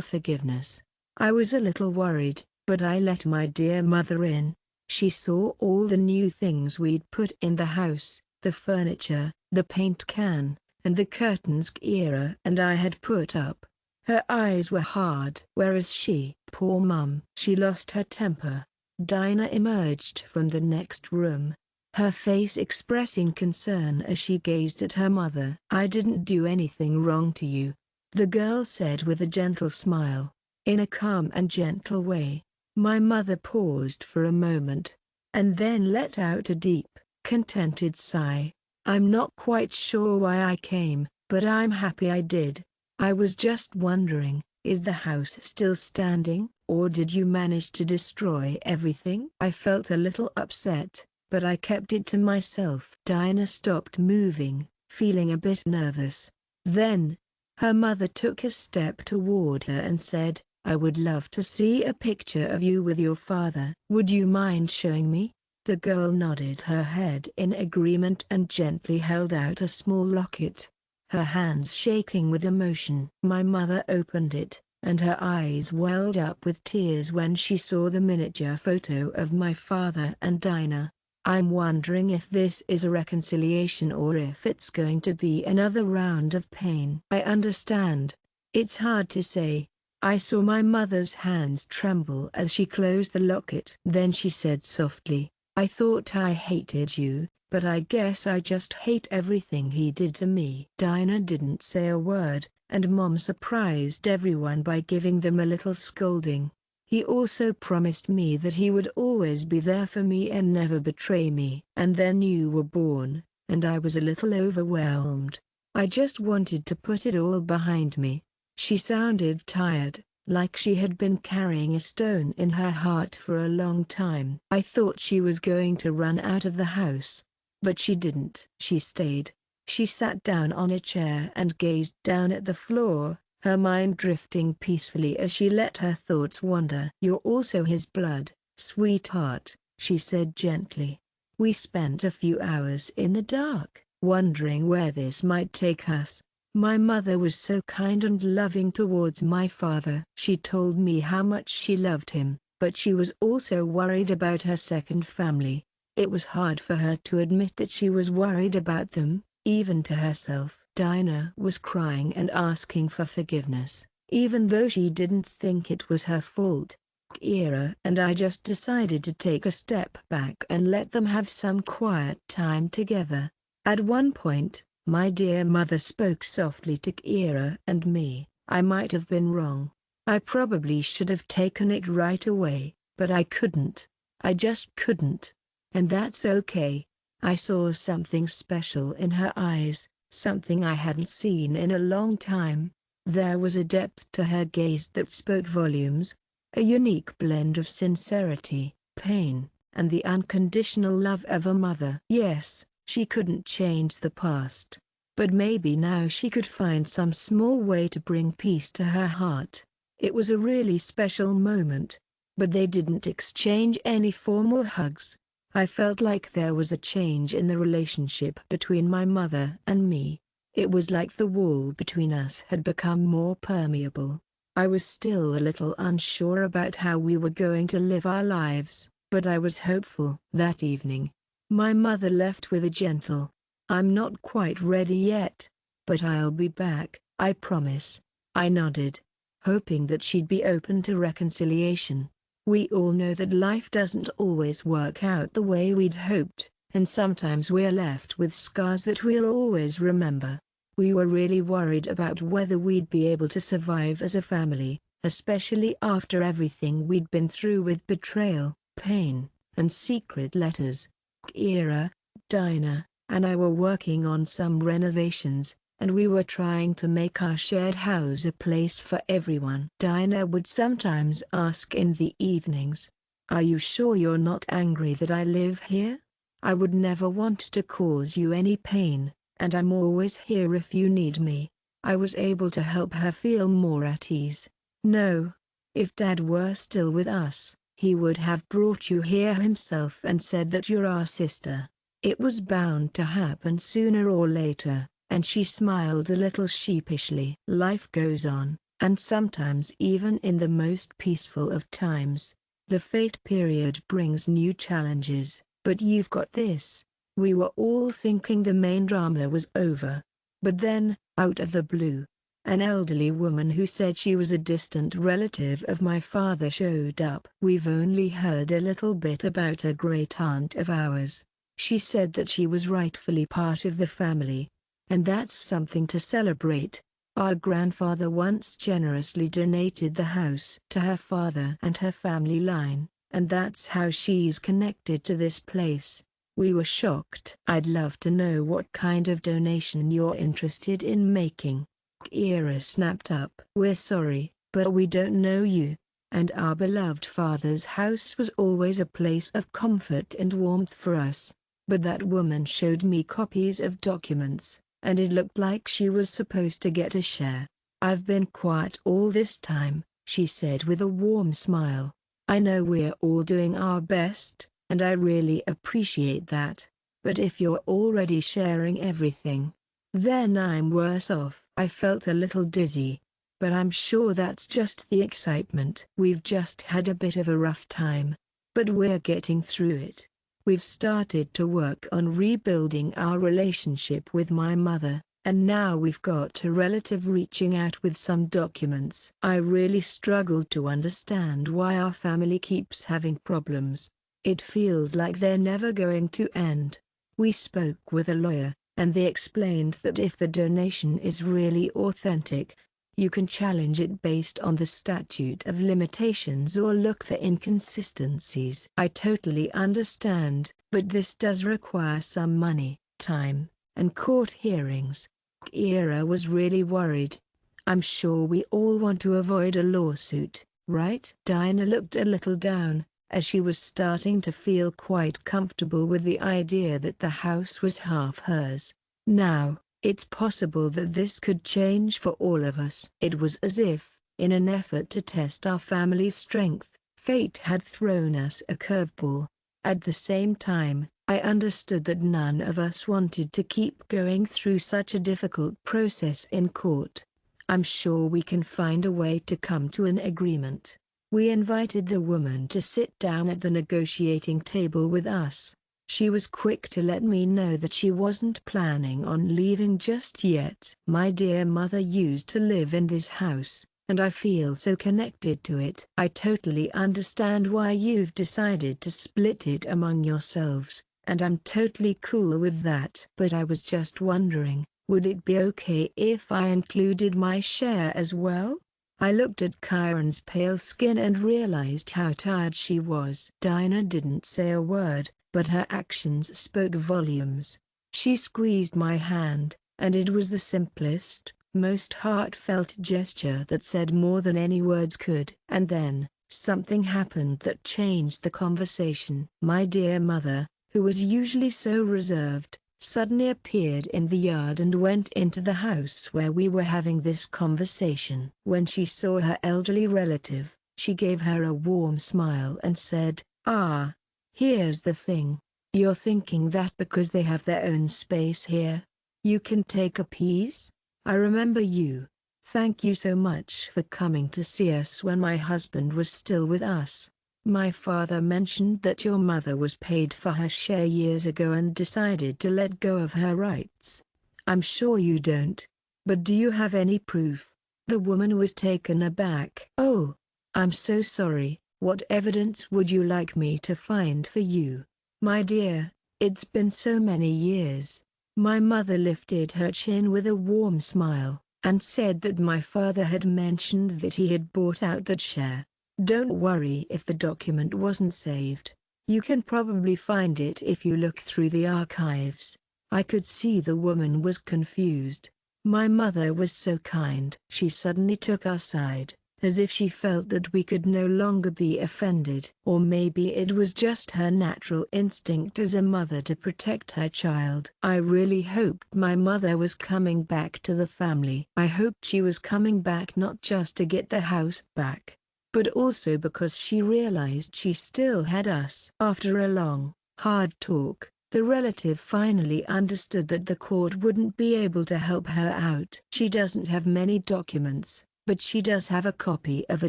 forgiveness." I was a little worried, but I let my dear mother in. She saw all the new things we'd put in the house, the furniture, the paint can, and the curtains Kira and I had put up. Her eyes were hard. "Where is she?" "Poor Mum. She lost her temper." Dinah emerged from the next room, her face expressing concern as she gazed at her mother. "I didn't do anything wrong to you," the girl said with a gentle smile. In a calm and gentle way, my mother paused for a moment, and then let out a deep, contented sigh. "I'm not quite sure why I came, but I'm happy I did." I was just wondering, is the house still standing, or did you manage to destroy everything? I felt a little upset, but I kept it to myself. Dinah stopped moving, feeling a bit nervous. Then, her mother took a step toward her and said, "I would love to see a picture of you with your father. Would you mind showing me?" The girl nodded her head in agreement and gently held out a small locket, her hands shaking with emotion. My mother opened it, and her eyes welled up with tears when she saw the miniature photo of my father and Dinah. "I'm wondering if this is a reconciliation or if it's going to be another round of pain." "I understand. It's hard to say." I saw my mother's hands tremble as she closed the locket. Then she said softly, "I thought I hated you, but I guess I just hate everything he did to me." Dinah didn't say a word, and Mom surprised everyone by giving them a little scolding. "He also promised me that he would always be there for me and never betray me. And then you were born, and I was a little overwhelmed. I just wanted to put it all behind me." She sounded tired, like she had been carrying a stone in her heart for a long time. I thought she was going to run out of the house, but she didn't. She stayed. She sat down on a chair and gazed down at the floor, her mind drifting peacefully as she let her thoughts wander. "You're also his blood, sweetheart," she said gently. We spent a few hours in the dark, wondering where this might take us. My mother was so kind and loving towards my father. She told me how much she loved him, but she was also worried about her second family. It was hard for her to admit that she was worried about them, even to herself. Dinah was crying and asking for forgiveness, even though she didn't think it was her fault. Kira and I just decided to take a step back and let them have some quiet time together. At one point, my dear mother spoke softly to Kira and me. "I might have been wrong. I probably should have taken it right away, but I couldn't. I just couldn't. And that's okay." I saw something special in her eyes, something I hadn't seen in a long time. There was a depth to her gaze that spoke volumes, a unique blend of sincerity, pain, and the unconditional love of a mother. Yes, she couldn't change the past, but maybe now she could find some small way to bring peace to her heart. It was a really special moment, but they didn't exchange any formal hugs. I felt like there was a change in the relationship between my mother and me. It was like the wall between us had become more permeable. I was still a little unsure about how we were going to live our lives, but I was hopeful. That evening, my mother left with a gentle, "I'm not quite ready yet, but I'll be back, I promise." I nodded, hoping that she'd be open to reconciliation. We all know that life doesn't always work out the way we'd hoped, and sometimes we're left with scars that we'll always remember. We were really worried about whether we'd be able to survive as a family, especially after everything we'd been through with betrayal, pain, and secret letters. Kira, Dinah, and I were working on some renovations, and we were trying to make our shared house a place for everyone. Dinah would sometimes ask in the evenings, "Are you sure you're not angry that I live here? I would never want to cause you any pain, and I'm always here if you need me." I was able to help her feel more at ease. "No. If Dad were still with us, he would have brought you here himself and said that you're our sister. It was bound to happen sooner or later," and she smiled a little sheepishly. "Life goes on, and sometimes even in the most peaceful of times, the fate period brings new challenges, but you've got this." We were all thinking the main drama was over. But then, out of the blue, an elderly woman who said she was a distant relative of my father showed up. "We've only heard a little bit about a great aunt of ours. She said that she was rightfully part of the family, and that's something to celebrate. Our grandfather once generously donated the house to her father and her family line, and that's how she's connected to this place." We were shocked. "I'd love to know what kind of donation you're interested in making." Kira snapped up. "We're sorry, but we don't know you. And our beloved father's house was always a place of comfort and warmth for us. But that woman showed me copies of documents, and it looked like she was supposed to get a share. I've been quiet all this time," she said with a warm smile. "I know we're all doing our best, and I really appreciate that. But if you're already sharing everything, then I'm worse off." I felt a little dizzy. "But I'm sure that's just the excitement. We've just had a bit of a rough time. But we're getting through it. We've started to work on rebuilding our relationship with my mother, and now we've got a relative reaching out with some documents." I really struggled to understand why our family keeps having problems. It feels like they're never going to end. We spoke with a lawyer, and they explained that if the donation is really authentic, you can challenge it based on the statute of limitations or look for inconsistencies. I totally understand, but this does require some money, time, and court hearings. Kira was really worried. "I'm sure we all want to avoid a lawsuit, right?" Dinah looked a little down, as she was starting to feel quite comfortable with the idea that the house was half hers. "Now, it's possible that this could change for all of us." It was as if, in an effort to test our family's strength, fate had thrown us a curveball. At the same time, I understood that none of us wanted to keep going through such a difficult process in court. "I'm sure we can find a way to come to an agreement." We invited the woman to sit down at the negotiating table with us. She was quick to let me know that she wasn't planning on leaving just yet. "My dear mother used to live in this house, and I feel so connected to it. I totally understand why you've decided to split it among yourselves, and I'm totally cool with that. But I was just wondering, would it be okay if I included my share as well?" I looked at Kyron's pale skin and realized how tired she was. Dinah didn't say a word, but her actions spoke volumes. She squeezed my hand, and it was the simplest, most heartfelt gesture that said more than any words could. And then, something happened that changed the conversation. My dear mother, who was usually so reserved, suddenly appeared in the yard and went into the house where we were having this conversation. When she saw her elderly relative, she gave her a warm smile and said, "Ah, here's the thing. You're thinking that because they have their own space here, you can take a piece? I remember you. Thank you so much for coming to see us when my husband was still with us. My father mentioned that your mother was paid for her share years ago and decided to let go of her rights. I'm sure you don't. But do you have any proof?" The woman was taken aback. "Oh, I'm so sorry. What evidence would you like me to find for you?" "My dear, it's been so many years." My mother lifted her chin with a warm smile, and said that my father had mentioned that he had bought out that share. "Don't worry if the document wasn't saved. You can probably find it if you look through the archives." I could see the woman was confused. My mother was so kind. She suddenly took our side, as if she felt that we could no longer be offended. Or maybe it was just her natural instinct as a mother to protect her child. I really hoped my mother was coming back to the family. I hoped she was coming back not just to get the house back, but also because she realized she still had us. After a long, hard talk, the relative finally understood that the court wouldn't be able to help her out. "She doesn't have many documents, but she does have a copy of a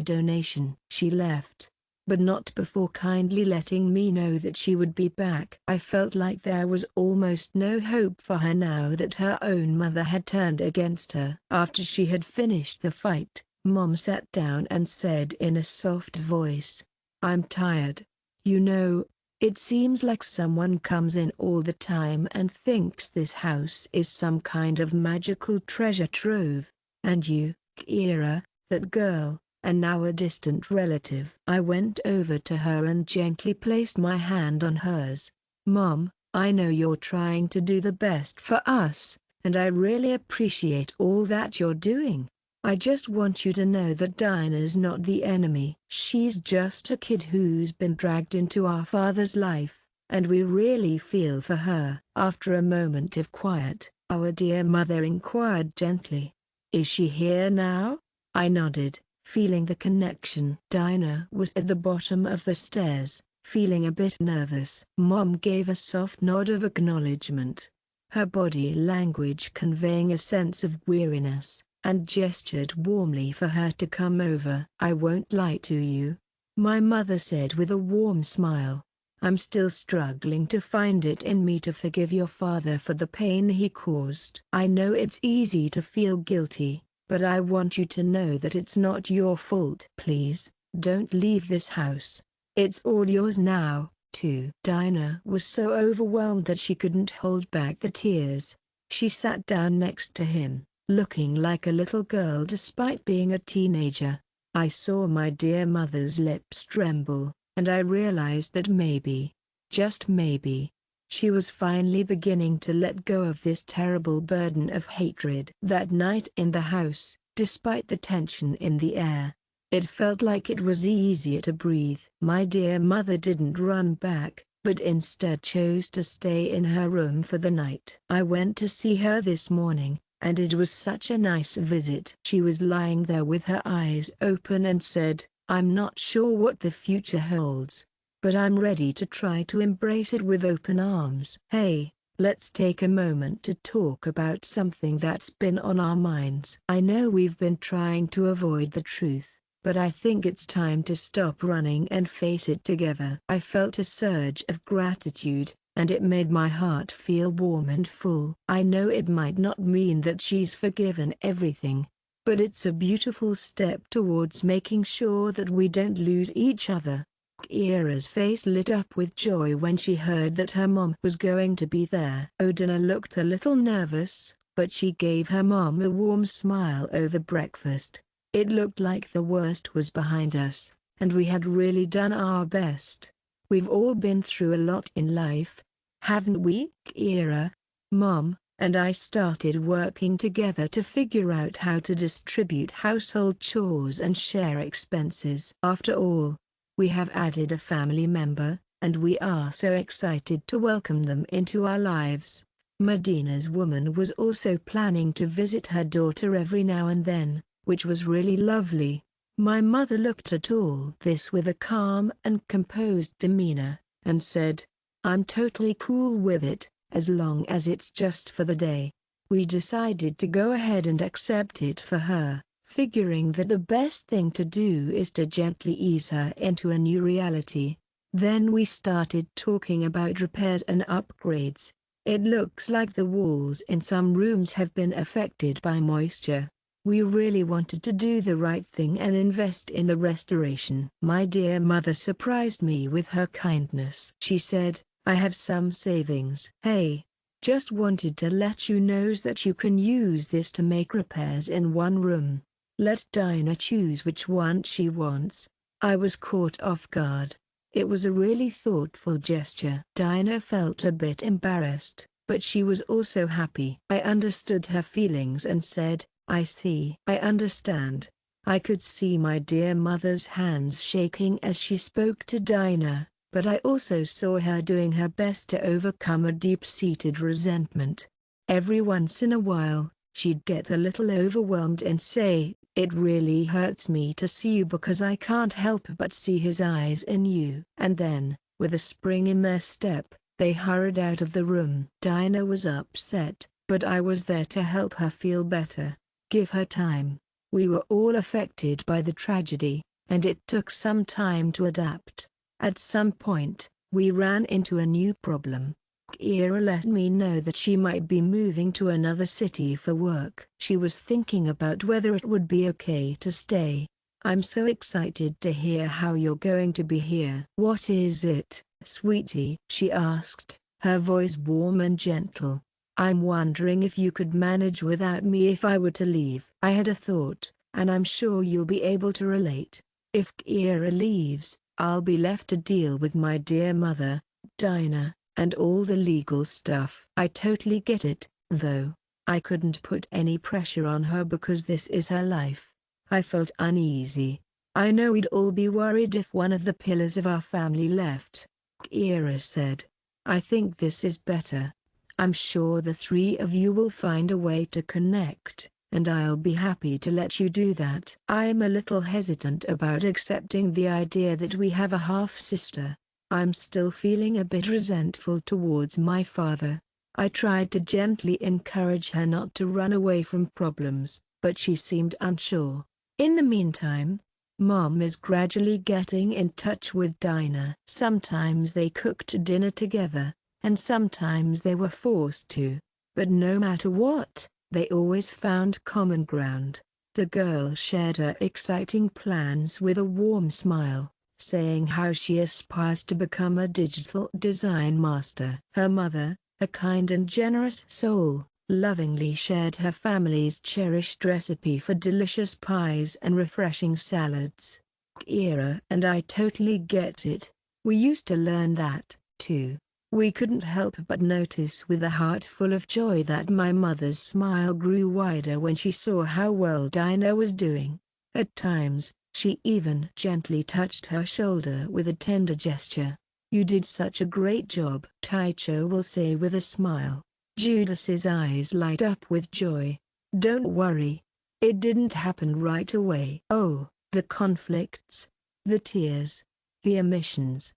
donation." She left, but not before kindly letting me know that she would be back. I felt like there was almost no hope for her now that her own mother had turned against her. After she had finished the fight, Mom sat down and said in a soft voice, "I'm tired. You know, it seems like someone comes in all the time and thinks this house is some kind of magical treasure trove. And you, Kira, that girl, and now a distant relative." I went over to her and gently placed my hand on hers. "Mom, I know you're trying to do the best for us, and I really appreciate all that you're doing. I just want you to know that Dinah's not the enemy. She's just a kid who's been dragged into our father's life, and we really feel for her." After a moment of quiet, our dear mother inquired gently, "Is she here now?" I nodded, feeling the connection. Dinah was at the bottom of the stairs, feeling a bit nervous. Mom gave a soft nod of acknowledgement, her body language conveying a sense of weariness, and gestured warmly for her to come over. "I won't lie to you," my mother said with a warm smile. "I'm still struggling to find it in me to forgive your father for the pain he caused. I know it's easy to feel guilty, but I want you to know that it's not your fault. Please, don't leave this house. It's all yours now, too." Dinah was so overwhelmed that she couldn't hold back the tears. She sat down next to him, looking like a little girl despite being a teenager. I saw my dear mother's lips tremble, and I realized that maybe, just maybe, she was finally beginning to let go of this terrible burden of hatred. That night in the house, despite the tension in the air, it felt like it was easier to breathe. My dear mother didn't run back, but instead chose to stay in her room for the night. I went to see her this morning, and it was such a nice visit. She was lying there with her eyes open and said, "I'm not sure what the future holds, but I'm ready to try to embrace it with open arms." Hey, let's take a moment to talk about something that's been on our minds. I know we've been trying to avoid the truth, but I think it's time to stop running and face it together. I felt a surge of gratitude, and it made my heart feel warm and full. I know it might not mean that she's forgiven everything, but it's a beautiful step towards making sure that we don't lose each other. Kira's face lit up with joy when she heard that her mom was going to be there. Odina looked a little nervous, but she gave her mom a warm smile over breakfast. It looked like the worst was behind us, and we had really done our best. We've all been through a lot in life, haven't we? Kira, Mom, and I started working together to figure out how to distribute household chores and share expenses. After all, we have added a family member, and we are so excited to welcome them into our lives. Medina's woman was also planning to visit her daughter every now and then, which was really lovely. My mother looked at all this with a calm and composed demeanor, and said, "I'm totally cool with it, as long as it's just for the day." We decided to go ahead and accept it for her, figuring that the best thing to do is to gently ease her into a new reality. Then we started talking about repairs and upgrades. It looks like the walls in some rooms have been affected by moisture. We really wanted to do the right thing and invest in the restoration. My dear mother surprised me with her kindness. She said, "I have some savings." Hey, just wanted to let you know that you can use this to make repairs in one room. Let Dinah choose which one she wants. I was caught off guard. It was a really thoughtful gesture. Dinah felt a bit embarrassed, but she was also happy. I understood her feelings and said, "I see. I understand." I could see my dear mother's hands shaking as she spoke to Dinah, but I also saw her doing her best to overcome a deep-seated resentment. Every once in a while, she'd get a little overwhelmed and say, "It really hurts me to see you because I can't help but see his eyes in you." And then, with a spring in their step, they hurried out of the room. Dinah was upset, but I was there to help her feel better. Give her time. We were all affected by the tragedy, and it took some time to adapt. At some point, we ran into a new problem. Kira let me know that she might be moving to another city for work. She was thinking about whether it would be okay to stay. "I'm so excited to hear how you're going to be here." "What is it, sweetie?" she asked, her voice warm and gentle. "I'm wondering if you could manage without me if I were to leave." I had a thought, and I'm sure you'll be able to relate. If Kira leaves, I'll be left to deal with my dear mother, Dinah, and all the legal stuff. I totally get it, though. I couldn't put any pressure on her because this is her life. I felt uneasy. I know we'd all be worried if one of the pillars of our family left, Kira said. I think this is better. I'm sure the three of you will find a way to connect, and I'll be happy to let you do that. I'm a little hesitant about accepting the idea that we have a half-sister. I'm still feeling a bit resentful towards my father. I tried to gently encourage her not to run away from problems, but she seemed unsure. In the meantime, Mom is gradually getting in touch with Dinah. Sometimes they cooked dinner together, and sometimes they were forced to. But no matter what, they always found common ground. The girl shared her exciting plans with a warm smile, saying how she aspires to become a digital design master. Her mother, a kind and generous soul, lovingly shared her family's cherished recipe for delicious pies and refreshing salads. Kira and I totally get it. We used to learn that, too. We couldn't help but notice with a heart full of joy that my mother's smile grew wider when she saw how well Dinah was doing. At times, she even gently touched her shoulder with a tender gesture. You did such a great job, Taicho will say with a smile. Judas's eyes light up with joy. Don't worry. It didn't happen right away. Oh, the conflicts, the tears, the omissions.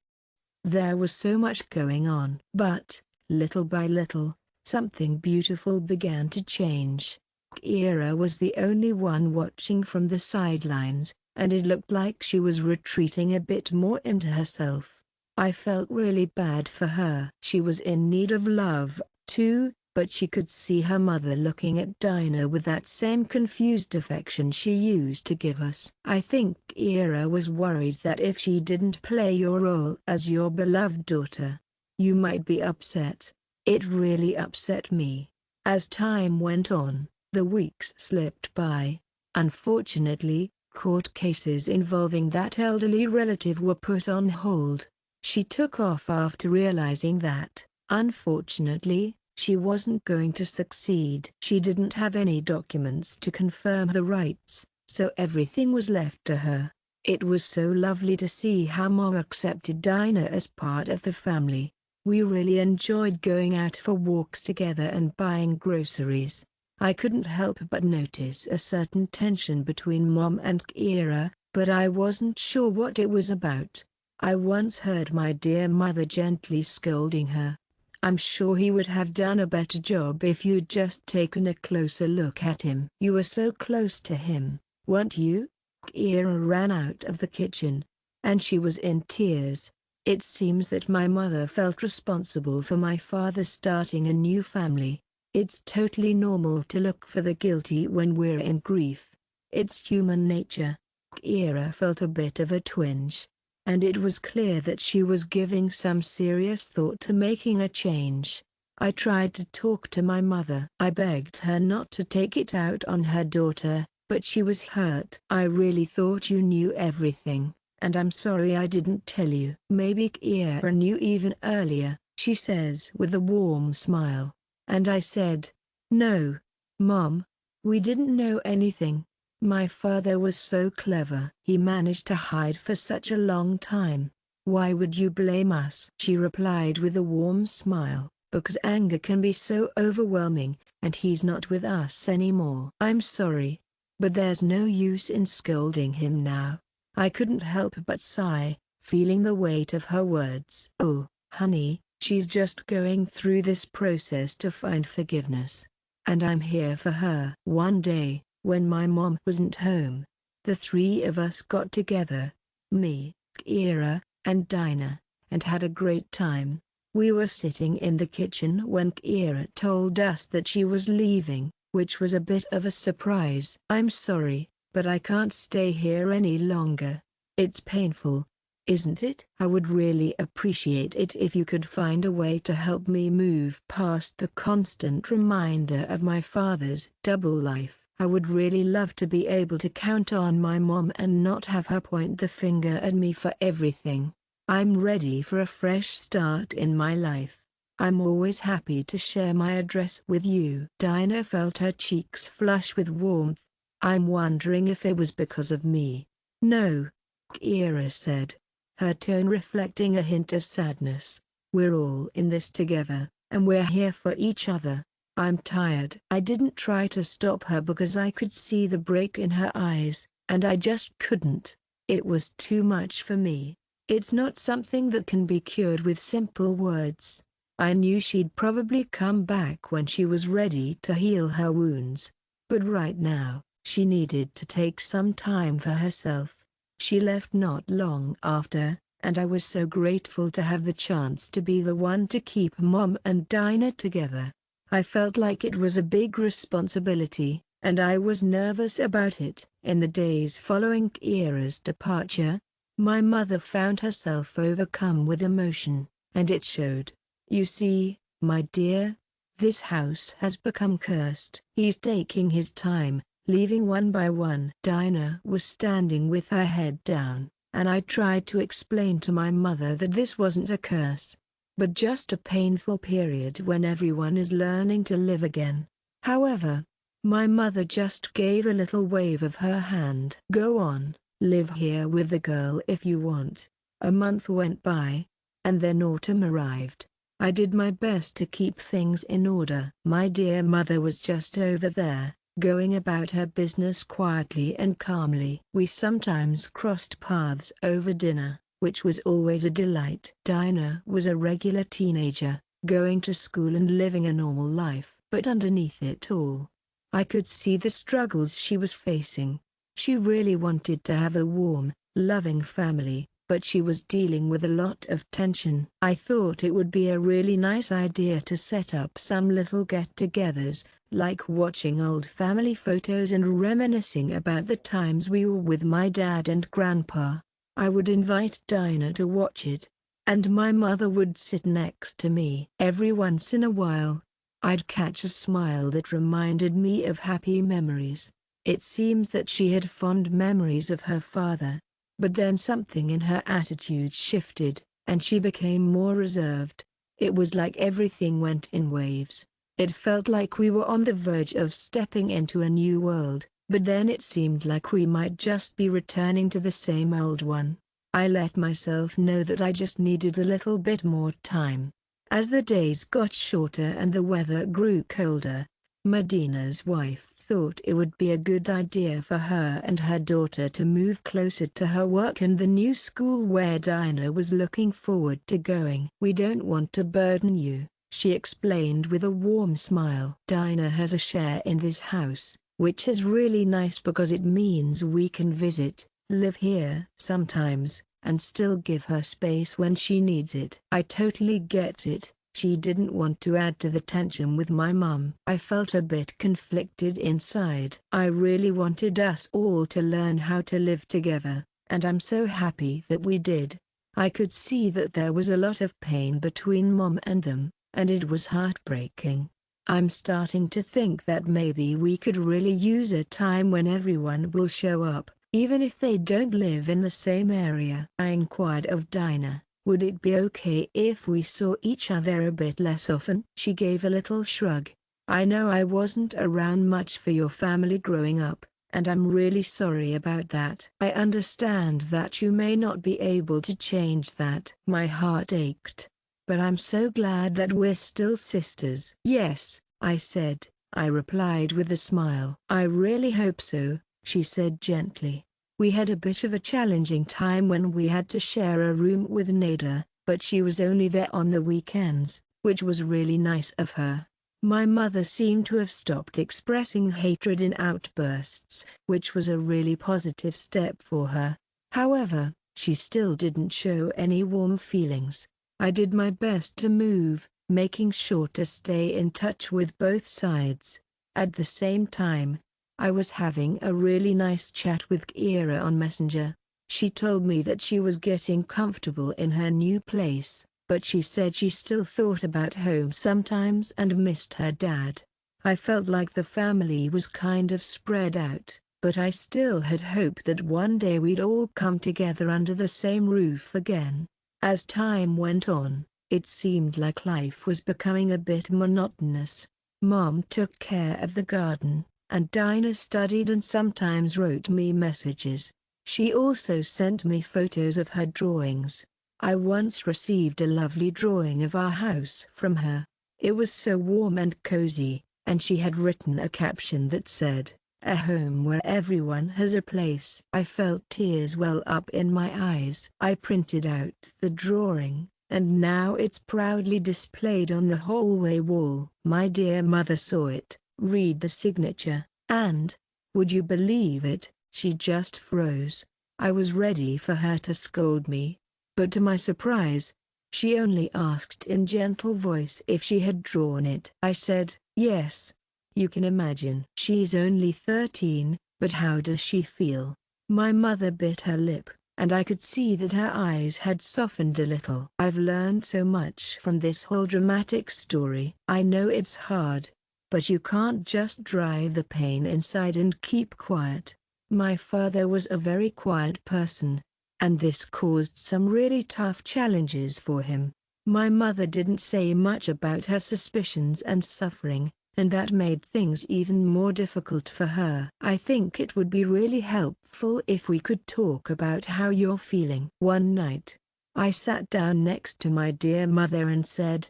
There was so much going on. But, little by little, something beautiful began to change. Kira was the only one watching from the sidelines, and it looked like she was retreating a bit more into herself. I felt really bad for her. She was in need of love, too, but she could see her mother looking at Dinah with that same confused affection she used to give us. I think Kira was worried that if she didn't play your role as your beloved daughter, you might be upset. It really upset me. As time went on, the weeks slipped by. Unfortunately, court cases involving that elderly relative were put on hold. She took off after realizing that, unfortunately, she wasn't going to succeed. She didn't have any documents to confirm her rights, so everything was left to her. It was so lovely to see how Mom accepted Dinah as part of the family. We really enjoyed going out for walks together and buying groceries. I couldn't help but notice a certain tension between Mom and Kira, but I wasn't sure what it was about. I once heard my dear mother gently scolding her. I'm sure he would have done a better job if you'd just taken a closer look at him. You were so close to him, weren't you? Kira ran out of the kitchen, and she was in tears. It seems that my mother felt responsible for my father starting a new family. It's totally normal to look for the guilty when we're in grief. It's human nature. Kira felt a bit of a twinge, and it was clear that she was giving some serious thought to making a change. I tried to talk to my mother. I begged her not to take it out on her daughter, but she was hurt. I really thought you knew everything, and I'm sorry I didn't tell you. Maybe Kira knew even earlier, she says with a warm smile. And I said, no, Mom, we didn't know anything. My father was so clever. He managed to hide for such a long time. Why would you blame us? She replied with a warm smile, because anger can be so overwhelming, and he's not with us anymore. I'm sorry, but there's no use in scolding him now. I couldn't help but sigh, feeling the weight of her words. Oh, honey, she's just going through this process to find forgiveness. And I'm here for her. One day, when my mom wasn't home, the three of us got together, me, Kira, and Dinah, and had a great time. We were sitting in the kitchen when Kira told us that she was leaving, which was a bit of a surprise. I'm sorry, but I can't stay here any longer. It's painful, isn't it? I would really appreciate it if you could find a way to help me move past the constant reminder of my father's double life. I would really love to be able to count on my mom and not have her point the finger at me for everything. I'm ready for a fresh start in my life. I'm always happy to share my address with you." Dinah felt her cheeks flush with warmth. "I'm wondering if it was because of me." "No," Kira said, her tone reflecting a hint of sadness. "We're all in this together, and we're here for each other. I'm tired." I didn't try to stop her because I could see the break in her eyes, and I just couldn't. It was too much for me. It's not something that can be cured with simple words. I knew she'd probably come back when she was ready to heal her wounds. But right now, she needed to take some time for herself. She left not long after, and I was so grateful to have the chance to be the one to keep Mom and Dinah together. I felt like it was a big responsibility, and I was nervous about it. In the days following Kira's departure, my mother found herself overcome with emotion, and it showed. "You see, my dear, this house has become cursed." "He's taking his time, leaving one by one." Dinah was standing with her head down, and I tried to explain to my mother that this wasn't a curse, but just a painful period when everyone is learning to live again. However, my mother just gave a little wave of her hand. "Go on, live here with the girl if you want." A month went by, and then autumn arrived. I did my best to keep things in order. My dear mother was just over there, going about her business quietly and calmly. We sometimes crossed paths over dinner, which was always a delight. Dinah was a regular teenager, going to school and living a normal life. But underneath it all, I could see the struggles she was facing. She really wanted to have a warm, loving family, but she was dealing with a lot of tension. I thought it would be a really nice idea to set up some little get-togethers, like watching old family photos and reminiscing about the times we were with my dad and grandpa. I would invite Dinah to watch it, and my mother would sit next to me. Every once in a while, I'd catch a smile that reminded me of happy memories. It seems that she had fond memories of her father. But then something in her attitude shifted, and she became more reserved. It was like everything went in waves. It felt like we were on the verge of stepping into a new world, but then it seemed like we might just be returning to the same old one. I let myself know that I just needed a little bit more time. As the days got shorter and the weather grew colder, Medina's wife thought it would be a good idea for her and her daughter to move closer to her work and the new school where Dinah was looking forward to going. "We don't want to burden you," she explained with a warm smile. "Dinah has a share in this house, which is really nice because it means we can visit, live here sometimes, and still give her space when she needs it." I totally get it. She didn't want to add to the tension with my mum. I felt a bit conflicted inside. I really wanted us all to learn how to live together, and I'm so happy that we did. I could see that there was a lot of pain between Mom and them, and it was heartbreaking. I'm starting to think that maybe we could really use a time when everyone will show up, even if they don't live in the same area. I inquired of Dinah, "Would it be okay if we saw each other a bit less often?" She gave a little shrug. "I know I wasn't around much for your family growing up, and I'm really sorry about that. I understand that you may not be able to change that." My heart ached. "But I'm so glad that we're still sisters." "Yes," I said. I replied with a smile. "I really hope so," she said gently. "We had a bit of a challenging time when we had to share a room with Nada, but she was only there on the weekends, which was really nice of her." My mother seemed to have stopped expressing hatred in outbursts, which was a really positive step for her. However, she still didn't show any warm feelings. I did my best to move, making sure to stay in touch with both sides. At the same time, I was having a really nice chat with Kira on Messenger. She told me that she was getting comfortable in her new place, but she said she still thought about home sometimes and missed her dad. I felt like the family was kind of spread out, but I still had hope that one day we'd all come together under the same roof again. As time went on, It seemed like life was becoming a bit monotonous. Mom took care of the garden, and Dinah studied and sometimes wrote me messages. She also sent me photos of her drawings. I once received a lovely drawing of our house from her. It was so warm and cozy, and she had written a caption that said, "A home where everyone has a place." I felt tears well up in my eyes. I printed out the drawing, and now it's proudly displayed on the hallway wall. My dear mother saw it, read the signature, and, would you believe it, she just froze. I was ready for her to scold me, but to my surprise, she only asked in gentle voice if she had drawn it. I said, yes. You can imagine. She's only 13, but how does she feel? My mother bit her lip, and I could see that her eyes had softened a little. I've learned so much from this whole dramatic story. I know it's hard, but you can't just drive the pain inside and keep quiet. My father was a very quiet person, and this caused some really tough challenges for him. My mother didn't say much about her suspicions and suffering, and that made things even more difficult for her. I think it would be really helpful if we could talk about how you're feeling. One night, I sat down next to my dear mother and said,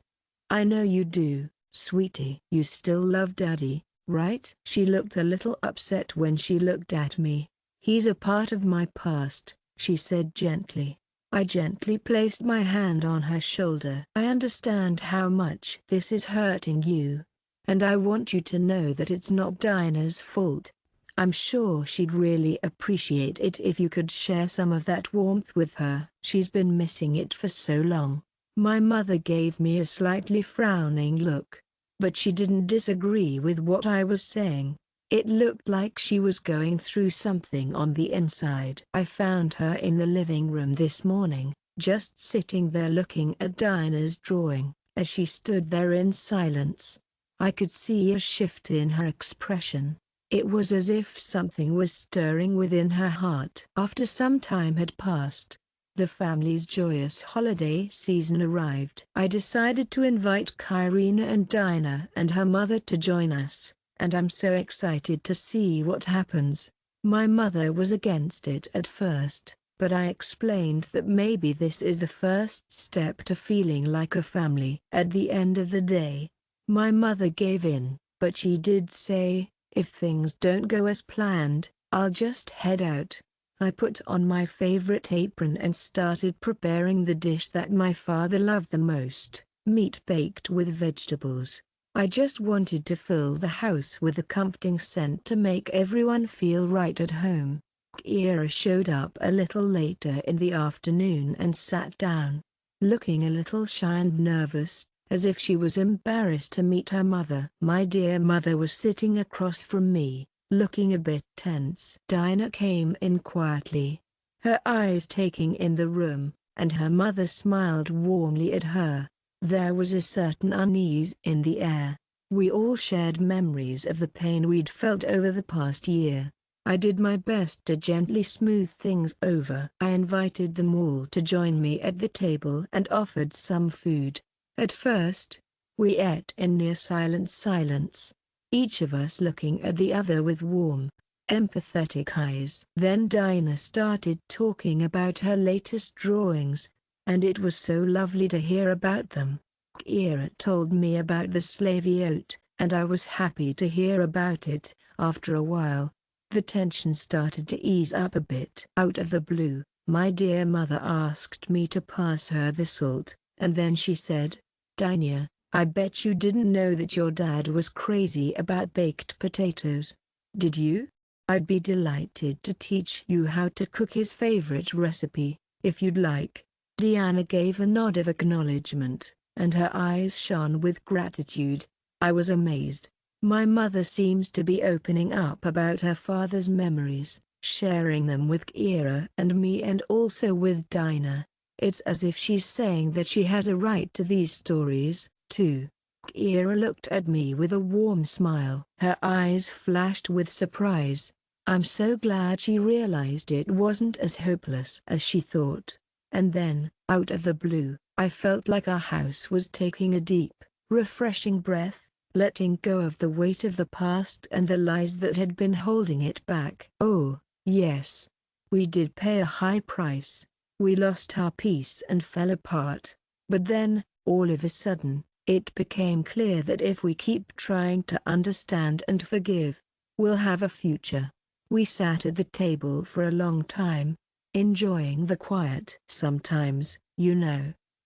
I know you do, sweetie. You still love Daddy, right? She looked a little upset when she looked at me. He's a part of my past, she said gently. I gently placed my hand on her shoulder. I understand how much this is hurting you, and I want you to know that it's not Dinah's fault. I'm sure she'd really appreciate it if you could share some of that warmth with her. She's been missing it for so long. My mother gave me a slightly frowning look, but she didn't disagree with what I was saying. It looked like she was going through something on the inside. I found her in the living room this morning, just sitting there looking at Dinah's drawing. As she stood there in silence, I could see a shift in her expression. It was as if something was stirring within her heart. After some time had passed, the family's joyous holiday season arrived. I decided to invite Kyrina and Dinah and her mother to join us, and I'm so excited to see what happens. My mother was against it at first, but I explained that maybe this is the first step to feeling like a family. At the end of the day, my mother gave in, but she did say, if things don't go as planned, I'll just head out. I put on my favorite apron and started preparing the dish that my father loved the most, meat baked with vegetables. I just wanted to fill the house with a comforting scent to make everyone feel right at home. Kira showed up a little later in the afternoon and sat down, looking a little shy and nervous, as if she was embarrassed to meet her mother. My dear mother was sitting across from me, looking a bit tense. Dinah came in quietly, her eyes taking in the room, and her mother smiled warmly at her. There was a certain unease in the air. We all shared memories of the pain we'd felt over the past year. I did my best to gently smooth things over. I invited them all to join me at the table and offered some food. At first, we ate in near silence, each of us looking at the other with warm, empathetic eyes. Then Dinah started talking about her latest drawings, and it was so lovely to hear about them. Kira told me about the slavey oat, and I was happy to hear about it. After a while, the tension started to ease up a bit. Out of the blue, my dear mother asked me to pass her the salt, and then she said, Dinah, I bet you didn't know that your dad was crazy about baked potatoes. Did you? I'd be delighted to teach you how to cook his favorite recipe, if you'd like. Diana gave a nod of acknowledgement, and her eyes shone with gratitude. I was amazed. My mother seems to be opening up about her father's memories, sharing them with Kira and me and also with Dinah. It's as if she's saying that she has a right to these stories, too. Kira looked at me with a warm smile. Her eyes flashed with surprise. I'm so glad she realized it wasn't as hopeless as she thought. And then, out of the blue, I felt like our house was taking a deep, refreshing breath, letting go of the weight of the past and the lies that had been holding it back. Oh, yes. We did pay a high price. We lost our peace and fell apart. But then, all of a sudden, it became clear that if we keep trying to understand and forgive, we'll have a future. We sat at the table for a long time, enjoying the quiet. Sometimes,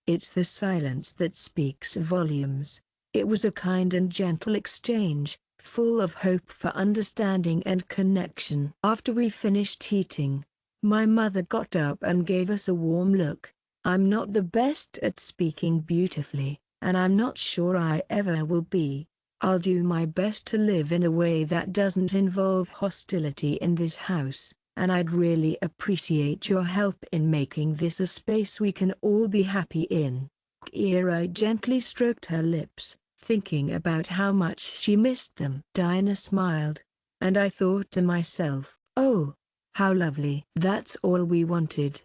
it's the silence that speaks volumes. It was a kind and gentle exchange, full of hope for understanding and connection. After we finished eating, my mother got up and gave us a warm look. I'm not the best at speaking beautifully, and I'm not sure I ever will be. I'll do my best to live in a way that doesn't involve hostility in this house, and I'd really appreciate your help in making this a space we can all be happy in. Kira gently stroked her lips, thinking about how much she missed them. Dinah smiled, and I thought to myself, oh, how lovely. That's all we wanted.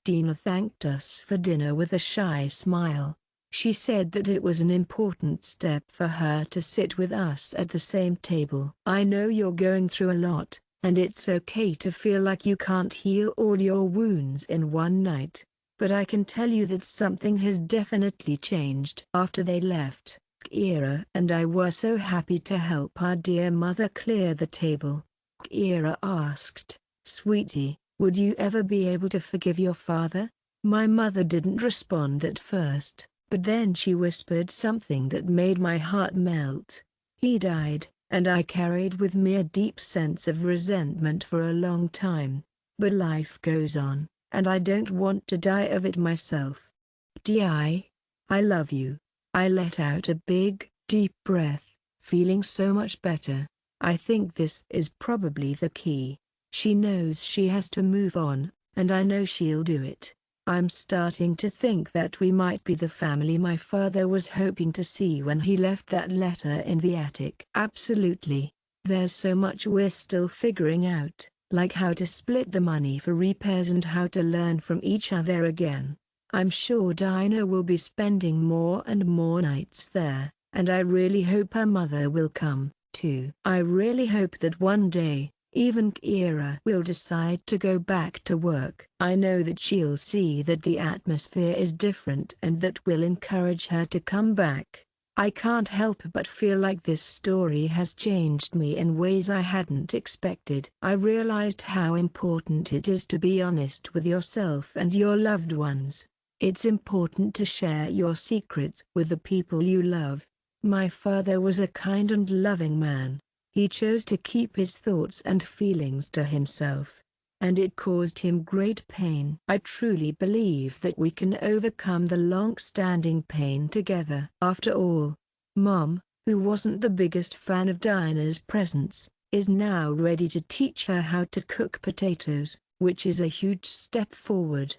Dina thanked us for dinner with a shy smile. She said that it was an important step for her to sit with us at the same table. I know you're going through a lot, and it's okay to feel like you can't heal all your wounds in one night. But I can tell you that something has definitely changed. After they left, Kira and I were so happy to help our dear mother clear the table. Kira asked, "Sweetie, would you ever be able to forgive your father?" My mother didn't respond at first, but then she whispered something that made my heart melt. He died, and I carried with me a deep sense of resentment for a long time. But life goes on, and I don't want to die of it myself. Di, I love you. I let out a big, deep breath, feeling so much better. I think this is probably the key. She knows she has to move on, and I know she'll do it. I'm starting to think that we might be the family my father was hoping to see when he left that letter in the attic. Absolutely. There's so much we're still figuring out, like how to split the money for repairs and how to learn from each other again. I'm sure Dinah will be spending more and more nights there, and I really hope her mother will come, too. I really hope that one day, even Kira will decide to go back to work. I know that she'll see that the atmosphere is different and that will encourage her to come back. I can't help but feel like this story has changed me in ways I hadn't expected. I realized how important it is to be honest with yourself and your loved ones. It's important to share your secrets with the people you love. My father was a kind and loving man. He chose to keep his thoughts and feelings to himself, and it caused him great pain. I truly believe that we can overcome the long-standing pain together. After all, Mom, who wasn't the biggest fan of Dinah's presence, is now ready to teach her how to cook potatoes, which is a huge step forward.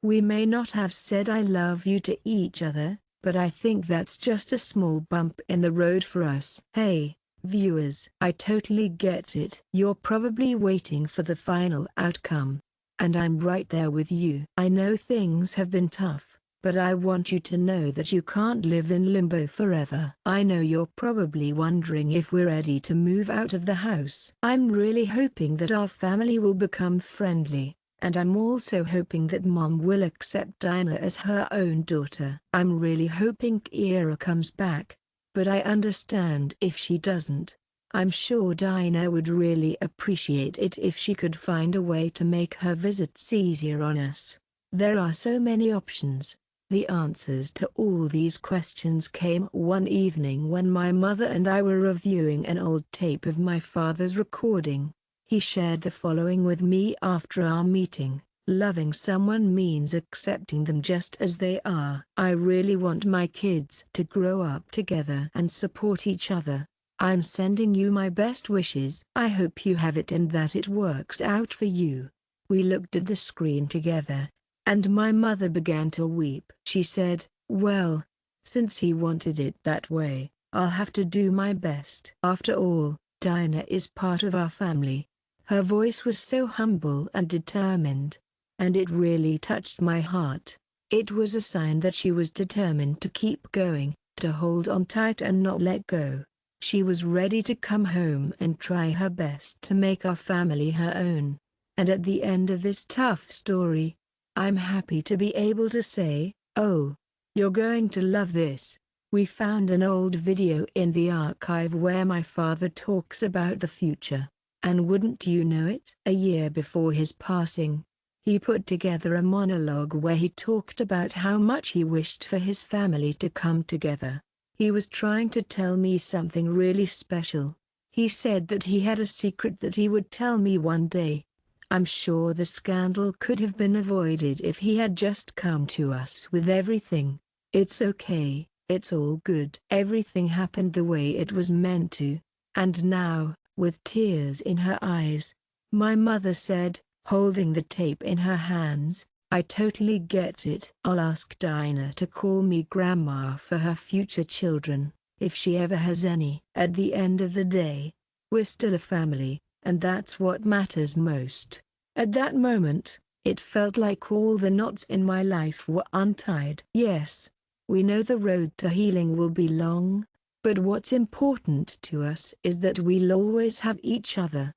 We may not have said I love you to each other, but I think that's just a small bump in the road for us. Hey, viewers, I totally get it. You're probably waiting for the final outcome. And I'm right there with you. I know things have been tough, but I want you to know that you can't live in limbo forever. I know you're probably wondering if we're ready to move out of the house. I'm really hoping that our family will become friendly, and I'm also hoping that Mom will accept Dinah as her own daughter. I'm really hoping Kira comes back, but I understand if she doesn't. I'm sure Dinah would really appreciate it if she could find a way to make her visits easier on us. There are so many options. The answers to all these questions came one evening when my mother and I were reviewing an old tape of my father's recording. He shared the following with me after our meeting: "Loving someone means accepting them just as they are. I really want my kids to grow up together and support each other. I'm sending you my best wishes. I hope you have it and that it works out for you." We looked at the screen together, and my mother began to weep. She said, "Well, since he wanted it that way, I'll have to do my best. After all, Dinah is part of our family." Her voice was so humble and determined, and it really touched my heart. It was a sign that she was determined to keep going, to hold on tight and not let go. She was ready to come home and try her best to make our family her own. And at the end of this tough story, I'm happy to be able to say, oh, you're going to love this. We found an old video in the archive where my father talks about the future. And wouldn't you know it? A year before his passing, he put together a monologue where he talked about how much he wished for his family to come together. He was trying to tell me something really special. He said that he had a secret that he would tell me one day. I'm sure the scandal could have been avoided if he had just come to us with everything. It's okay, it's all good. Everything happened the way it was meant to. And now, with tears in her eyes, my mother said, holding the tape in her hands, I totally get it. I'll ask Dinah to call me Grandma for her future children, if she ever has any. At the end of the day, we're still a family, and that's what matters most. At that moment, it felt like all the knots in my life were untied. Yes, we know the road to healing will be long, but what's important to us is that we'll always have each other.